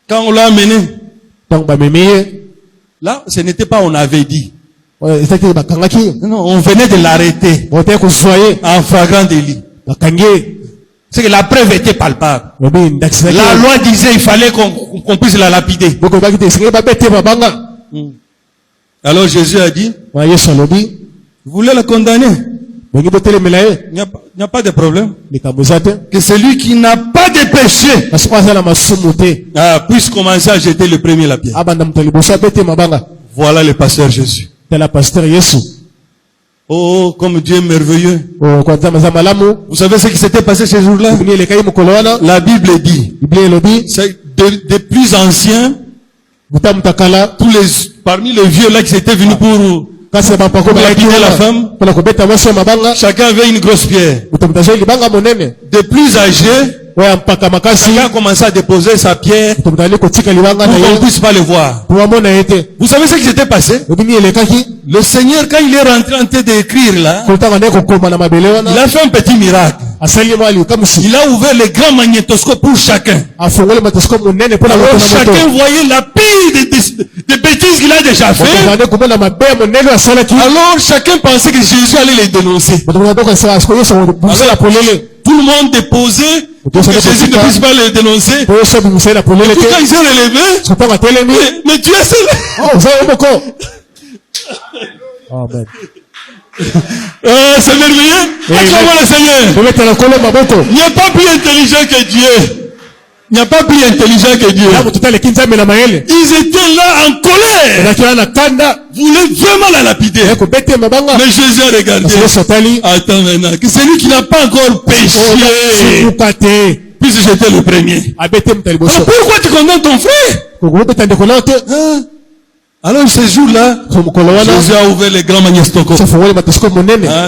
Quand on l'a amené, là, ce n'était pas on avait dit. Non, on venait de l'arrêter en flagrant délit. C'est que la preuve était palpable. La loi disait qu'il fallait qu'on puisse la lapider. Alors Jésus a dit, vous voulez la condamner? Il n'y a pas de problème. Que celui qui n'a pas de péché puisse commencer à jeter le premier la pierre. Voilà le pasteur Jésus. Oh, comme Dieu est merveilleux. Vous savez ce qui s'était passé ce jour-là? La Bible dit, de plus anciens, parmi les vieux là qui étaient venus pour lapider la femme, chacun avait une grosse pierre. De plus âgés, chacun a commencé à déposer sa pierre pour qu'on ne puisse pas le voir. Vous savez ce qui s'était passé? Le Seigneur, quand il est rentré en train d'écrire là, il a fait un petit miracle. Il a ouvert le grand magnétoscope pour chacun. Alors chacun voyait la pire des bêtises qu'il a déjà fait. Alors chacun pensait que Jésus allait les dénoncer. Alors, tout le monde déposait pour que Jésus ne puisse pas les dénoncer. Et puis quand ils sont relevés, mais Dieu est seul. Amen. C'est merveilleux. Acclamons le Seigneur. Il n'y a pas plus intelligent que Dieu. Il n'y a pas plus intelligent que Dieu. Ils étaient là en colère. Voulaient vraiment la lapider. Mais Jésus a regardé. Attends maintenant. Que celui qui n'a pas encore péché puisse jeter le premier. Alors pourquoi tu condamnes ton frère? Alors ce jour-là, Jésus a ouvert les grands magnétoscopes.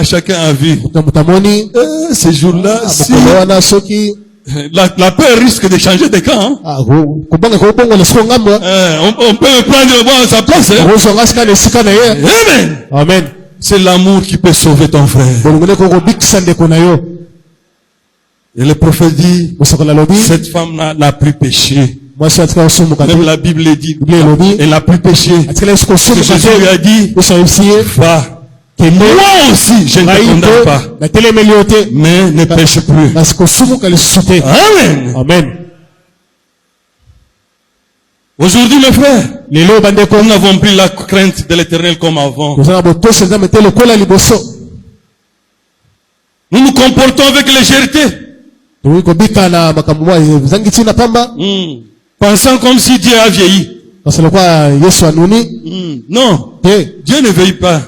Chacun a vu. Ce jour-là, si la peur risque de changer de camp. On peut prendre sa place. Amen. Amen. C'est l'amour qui peut sauver ton frère. Et le prophète dit, cette femme n'a plus péché. Même la Bible dit, elle n'a plus péché. Jésus lui a dit, va. Moi aussi, je ne te condamne pas. Mais ne pêche plus. Amen. Amen. Aujourd'hui, mes frères, nous n'avons plus la crainte de l'Éternel comme avant. Nous nous comportons avec légèreté. Pensant comme si Dieu a vieilli. Non, Dieu ne vieillit pas.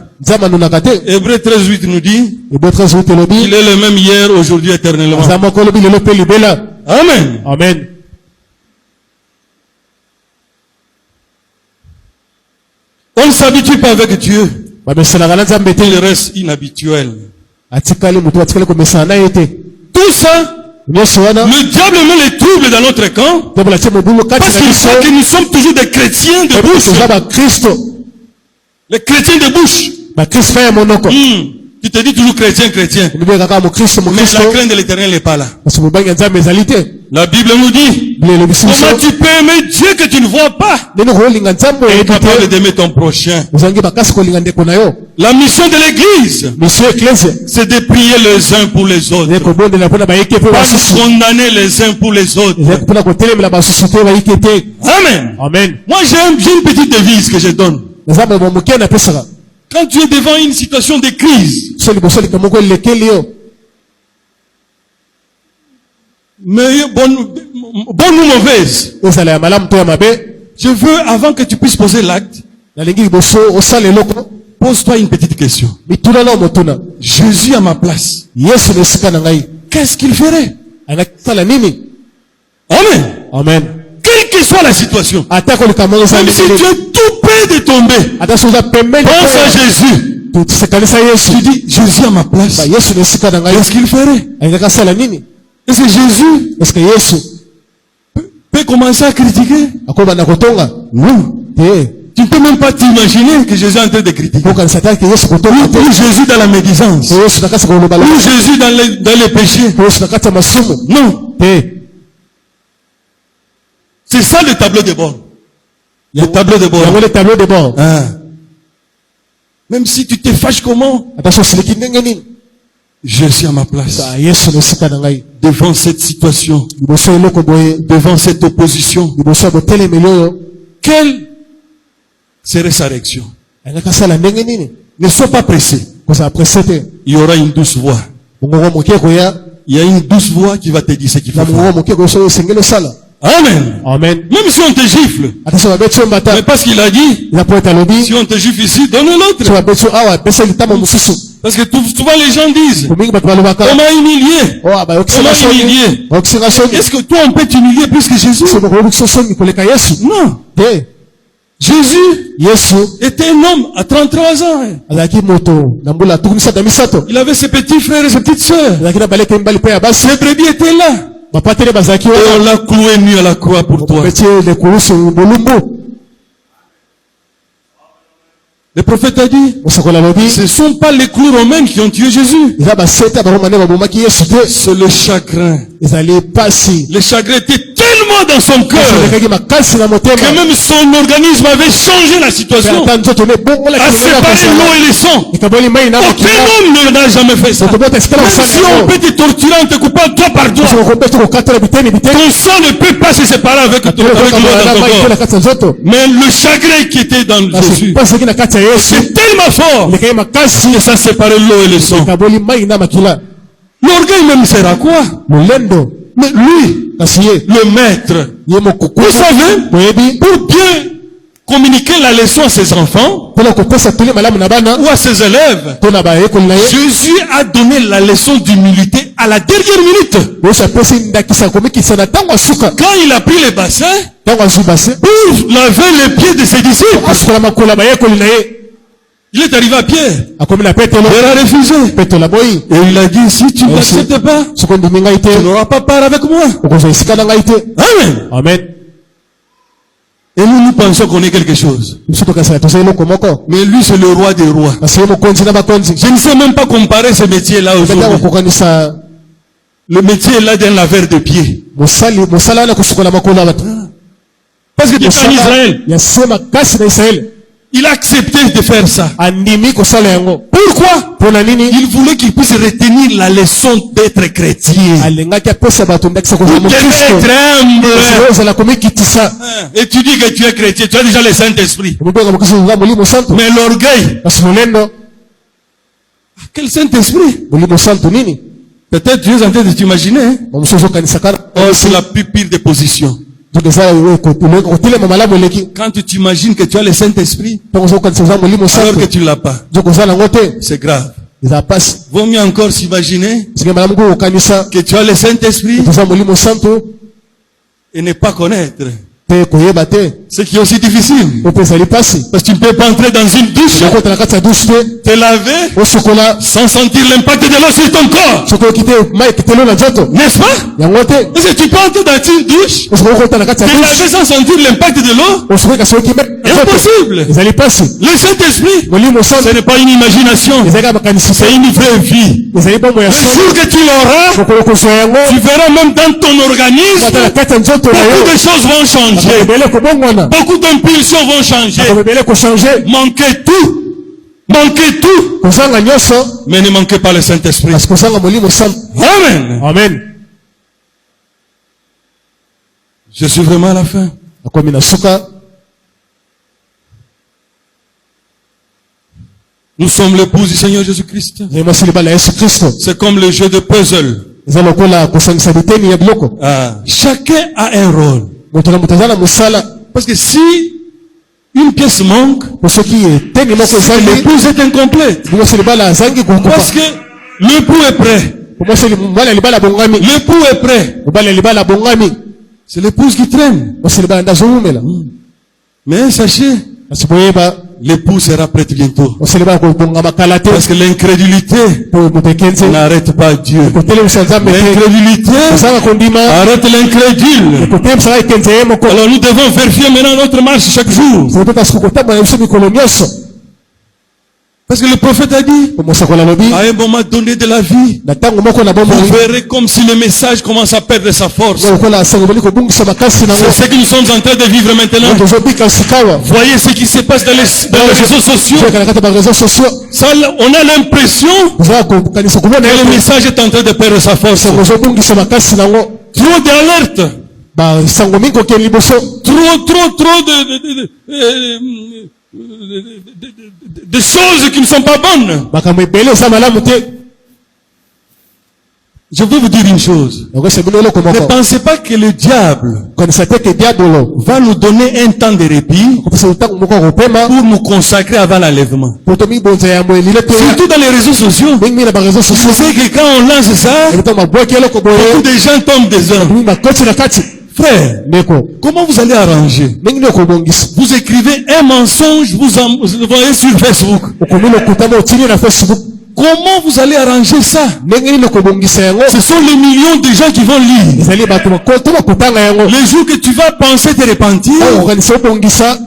Hébreux 13:8 nous dit, il est le même hier, aujourd'hui, éternellement. Amen. Amen. On ne s'habitue pas avec Dieu. Il reste inhabituel. Tout ça, le diable met les troubles dans notre camp parce qu'il sait que nous sommes toujours des chrétiens de bouche. Les chrétiens de bouche. Tu te dis toujours chrétien. Mais la crainte de l'Éternel n'est pas là. La Bible nous dit, comment tu peux aimer Dieu que tu ne vois pas et capable d'aimer ton prochain. La mission de l'Église, c'est de prier les uns pour les autres, pas de condamner les uns pour les autres. Amen. Amen. Moi j'ai une petite devise que je donne. Quand tu es devant une situation de crise, mais bonne ou mauvaise, je veux, avant que tu puisses poser l'acte, pose-toi une petite question. Jésus à ma place, qu'est-ce qu'il ferait? Amen. Amen. Quelle que soit la situation, même si tu es tout près de tomber, pense à Jésus. Tu dis, Jésus à ma place, qu'est-ce qu'il ferait? Est-ce que Jésus peut commencer à critiquer? Non. Tu ne peux même pas t'imaginer que Jésus est en train de critiquer. Ou Jésus dans la médisance. Ou Jésus dans les péchés. Non. C'est ça le tableau de bord. Le tableau de bord. Même si tu te fâches comment? Je suis à ma place. Devant cette situation. Devant cette opposition. Quelle serait sa réaction? Ne sois pas pressé. Il y aura une douce voix. Il y a une douce voix qui va te dire ce qu'il faut faire. Amen. Amen. Même si on te gifle. Mais parce qu'il a dit, si on te gifle ici, donne l'autre. Parce que souvent les gens disent, on m'a humilié. On m'a humilié. Est-ce que toi on peut t'humilier plus que Jésus? Non. Jésus était un homme à 33 ans. Il avait ses petits frères et ses petites sœurs. Ses brebis étaient là. Et on l'a cloué nu à la croix pour toi. Le prophète a dit, ce ne sont pas les clous romains qui ont tué Jésus. C'est le chagrin. Le chagrin était tellement dans son cœur que même son organisme avait changé la situation. A séparé l'eau et le sang. Aucun homme ne l'a jamais fait ça. Même si on peut te torturer en te coupant doigt par doigt, ton sang ne peut pas se séparer avec l'eau dans ton corps. Mais le chagrin qui était dans Jésus, c'est tellement fort que ça séparait l'eau et le sang. L'orgueil même sert à quoi? Mais lui, le maître, vous savez, pour bien communiquer la leçon à ses enfants ou à ses élèves, Jésus a donné la leçon d'humilité à la dernière minute. Quand il a pris les bassins pour laver les pieds de ses disciples, il est arrivé à Pierre. Il a refusé. Et il a dit, si tu ne m'acceptes pas, tu n'auras pas part avec moi. Amen. Amen. Et nous pensons qu'on est quelque chose. Mais lui, c'est le roi des rois. Je ne sais même pas comparer ce métier-là aujourd'hui. Le métier est là d'un laveur de pieds. Parce que tu es en Israël. Il a accepté de faire ça. Pourquoi? Il voulait qu'il puisse retenir la leçon d'être chrétien. Pour être humble. Et tu dis que tu es chrétien, tu as déjà le Saint-Esprit. Mais l'orgueil. Quel Saint-Esprit? Peut-être tu es en train de t'imaginer. Oh, c'est la plus pire des positions. Quand tu t'imagines que tu as le Saint-Esprit, alors que tu ne l'as pas, c'est grave. Vaut mieux encore s'imaginer que tu as le Saint-Esprit et ne pas connaître. Ce qui est aussi difficile. Parce que tu ne peux pas entrer dans une douche, te laver, sans sentir l'impact de l'eau sur ton corps. N'est-ce pas? Est-ce que tu peux entrer dans une douche, te laver sans sentir l'impact de l'eau? Impossible. Le Saint-Esprit, ce n'est pas une imagination, c'est une vraie vie. Le jour que tu l'auras, tu verras même dans ton organisme, beaucoup de choses vont changer. Beaucoup d'impulsions vont changer. Manquez tout. Mais ne manquez pas le Saint-Esprit. Amen. Amen. Je suis vraiment à la fin. Nous sommes l'épouse du Seigneur Jésus-Christ. C'est comme le jeu de puzzle. Chacun a un rôle. Parce que si une pièce manque, l'épouse est incomplète. Parce que l'époux est prêt. L'époux est prêt. C'est l'épouse qui traîne. Mais sachez, l'époux sera prêt bientôt. Parce que l'incrédulité n'arrête pas Dieu. L'incrédulité arrête l'incrédule. Alors nous devons vérifier maintenant notre marche chaque jour. Parce que le prophète a dit, à un moment donné de la vie, vous verrez comme si le message commence à perdre sa force. C'est ce que nous sommes en train de vivre maintenant. Voyez ce qui se passe dans les réseaux sociaux. Ça, on a l'impression que le message est en train de perdre sa force. Trop d'alerte. Trop des choses qui ne sont pas bonnes. Je veux vous dire une chose. Ne pensez pas que le diable va nous donner un temps de répit pour nous consacrer avant l'enlèvement. Surtout dans les réseaux sociaux. Vous savez que quand on lance ça, beaucoup de gens tombent des hommes. Frère, comment vous allez arranger? Vous écrivez un mensonge, vous envoyez sur Facebook. Comment vous allez arranger ça? Ce sont les millions de gens qui vont lire. Les jours que tu vas penser te repentir,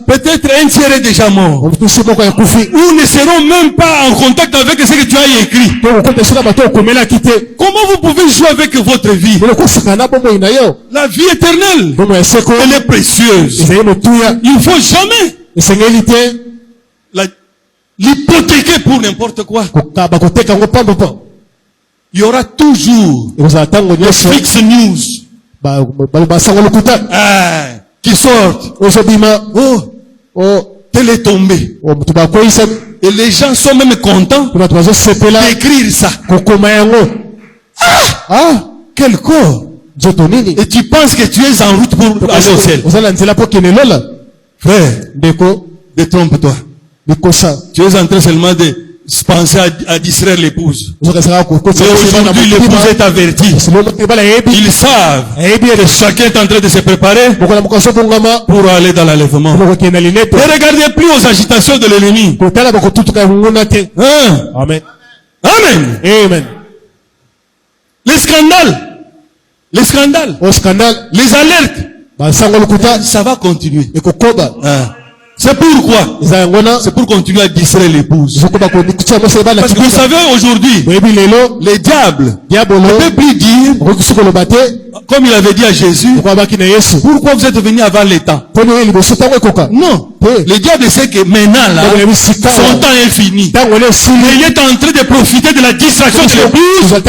peut-être un tiers est déjà mort. Ou ne seront même pas en contact avec ce que tu as écrit. Comment vous pouvez jouer avec votre vie? La vie éternelle, elle est précieuse. Il ne faut jamais l'hypothéquer pour n'importe quoi. Il y aura toujours les fake news qui sortent. Tel est tombé. Et les gens sont même contents d'écrire ça. Quel corps! Et tu penses que tu es en route pour aller au ciel. Frère, détrompe-toi. Tu es en train seulement de penser à distraire l'épouse. Et aujourd'hui, l'épouse est avertie. Ils savent que chacun est en train de se préparer pour aller dans l'enlèvement. Ne regardez plus aux agitations de l'ennemi. Amen. Amen. Les scandales, les alertes, ça va continuer. C'est pourquoi? C'est pour continuer à distraire l'épouse. Parce que vous savez, aujourd'hui, les diables ne peuvent plus dire, comme il avait dit à Jésus, pourquoi vous êtes venu avant les temps? Non. Le diable sait que maintenant, là, son temps est fini. Il est en train de profiter de la distraction de l'épouse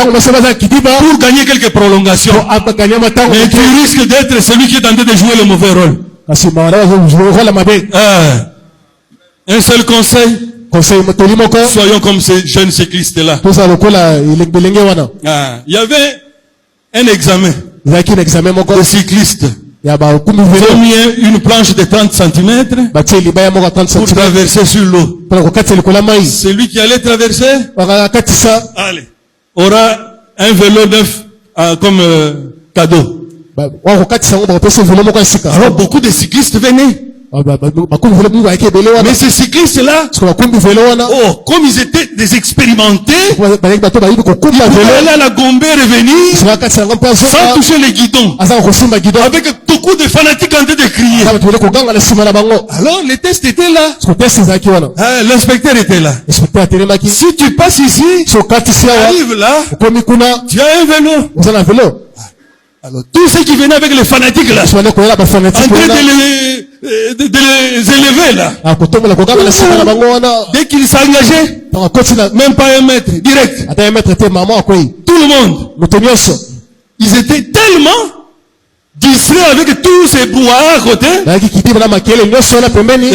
pour gagner quelques prolongations. Mais tu risques d'être celui qui est en train de jouer le mauvais rôle. Un seul conseil, soyons comme ces jeunes cyclistes-là. Il y avait un examen de cyclistes. Ils ont mis une planche de 30 cm pour traverser sur l'eau. Celui qui allait traverser aura un vélo neuf comme cadeau. Alors beaucoup de cyclistes venaient. Mais ces cyclistes-là, comme ils étaient des expérimentés, ils pouvaient aller à la Gombe revenir sans toucher les guidons, avec beaucoup de fanatiques en train de crier. Alors le test était là. L'inspecteur était là. Si tu passes ici, tu arrives là, tu as un vélo. Alors, tous ceux qui venaient avec les fanatiques là, en train de les élever là, dès qu'ils s'engageaient, même pas 1 mètre, direct. Tout le monde, ils étaient tellement distraits avec tous ces brouhaha à côté, et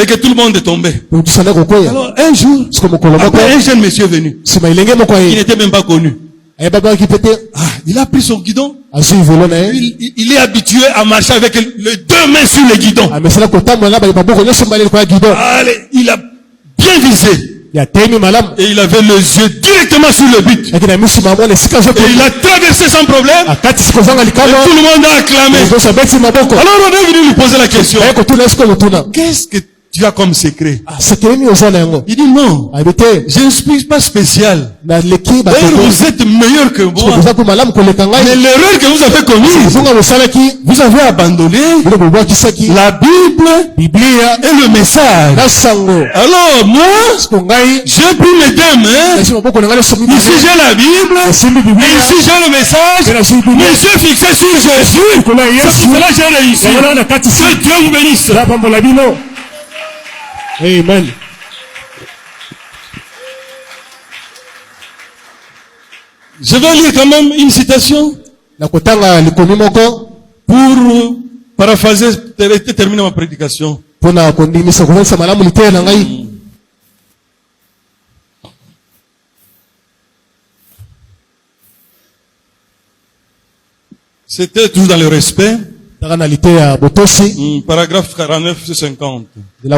que tout le monde est tombé. Alors, un jour, après un jeune monsieur est venu, qui n'était même pas connu. Il a pris son guidon. Il est habitué à marcher avec les 2 mains sur le guidon. Allez, il a bien visé. Et il avait les yeux directement sur le but. Et il a traversé sans problème. Et tout le monde a acclamé. Alors on est venu lui poser la question. Qu'est-ce que tu as comme secret? Il dit non, je ne suis pas spécial. D'ailleurs, vous êtes meilleur que moi. Mais l'erreur que vous avez commise, vous avez abandonné la Bible et le message. Alors moi, j'ai pris mes 2 mains. Ici j'ai la Bible et ici j'ai le message. Mais je suis fixé sur Jésus. C'est pour cela que j'ai réussi. Que Dieu vous bénisse. Amen. Je vais lire quand même une citation pour paraphraser et terminer ma prédication. Pona kondimisa kuvanisa malamu liteya na ngai. C'était tout dans le respect. Paragraphe 49-50. Du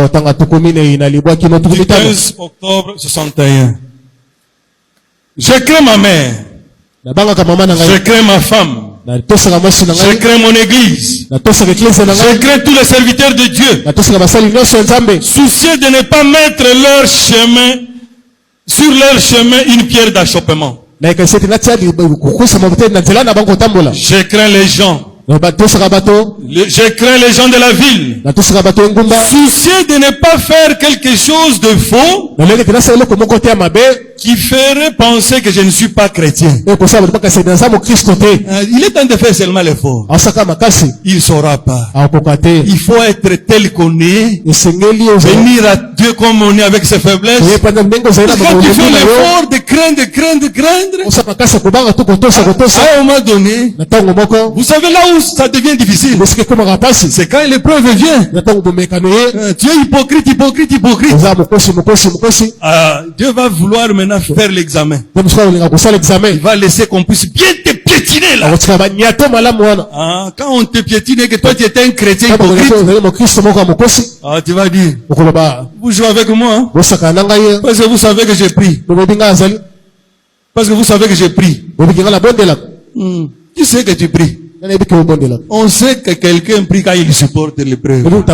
15 octobre 61. Je crains ma mère. Je crains ma femme. Je crains mon église. Je crains tous les serviteurs de Dieu. Soucieux de ne pas mettre sur leur chemin une pierre d'achoppement. Je crains les gens. Je crains les gens de la ville. Soucieux de ne pas faire quelque chose de faux qui ferait penser que je ne suis pas chrétien. Il est temps de faire seulement l'effort. Il ne saura pas. Il faut être tel qu'on est. Venir à Dieu comme on est avec ses faiblesses. Quand tu fais l'effort de craindre. À un moment donné, vous savez là où ça devient difficile. C'est quand l'épreuve vient. Tu es hypocrite. Dieu va vouloir maintenant faire l'examen. Il va laisser qu'on puisse bien te piétiner là. Quand on te piétine et que toi tu étais un chrétien hypocrite, tu vas dire, vous jouez avec moi, hein? Parce que vous savez que j'ai pris. Qui sait que tu pries? On sait que quelqu'un prie quand il supporte l'épreuve. Quand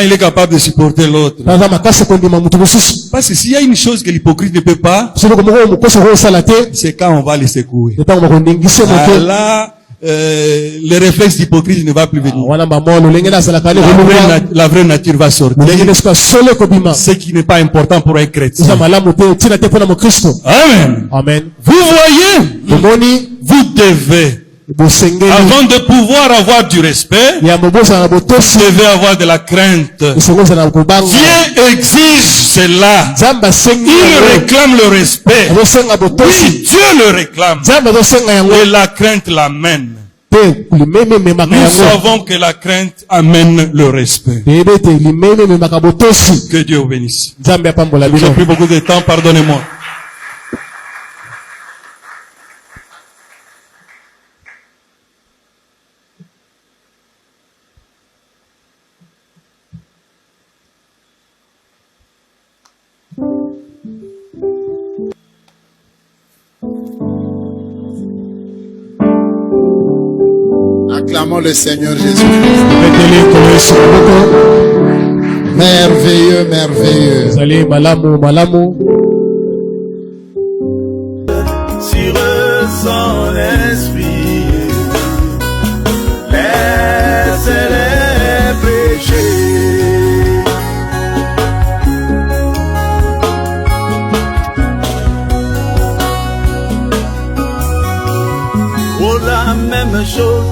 il est capable de supporter l'autre. Parce que s'il y a une chose que l'hypocrite ne peut pas, c'est quand on va le secouer. Là, le réflexe d'hypocrite ne va plus venir. La vraie nature va sortir. Ce qui n'est pas important pour un chrétien. Amen. Amen. Vous voyez, vous devez, avant de pouvoir avoir du respect, vous devez avoir de la crainte. Dieu exige cela. Il réclame le respect. Oui, Dieu le réclame. Et la crainte l'amène. Nous savons que la crainte amène le respect. Que Dieu vous bénisse. J'ai pris beaucoup de temps, pardonnez-moi. Acclamons le Seigneur Jésus. Merveilleux, merveilleux. Sur son esprit, laisse-les péchés. Oh, la même chose.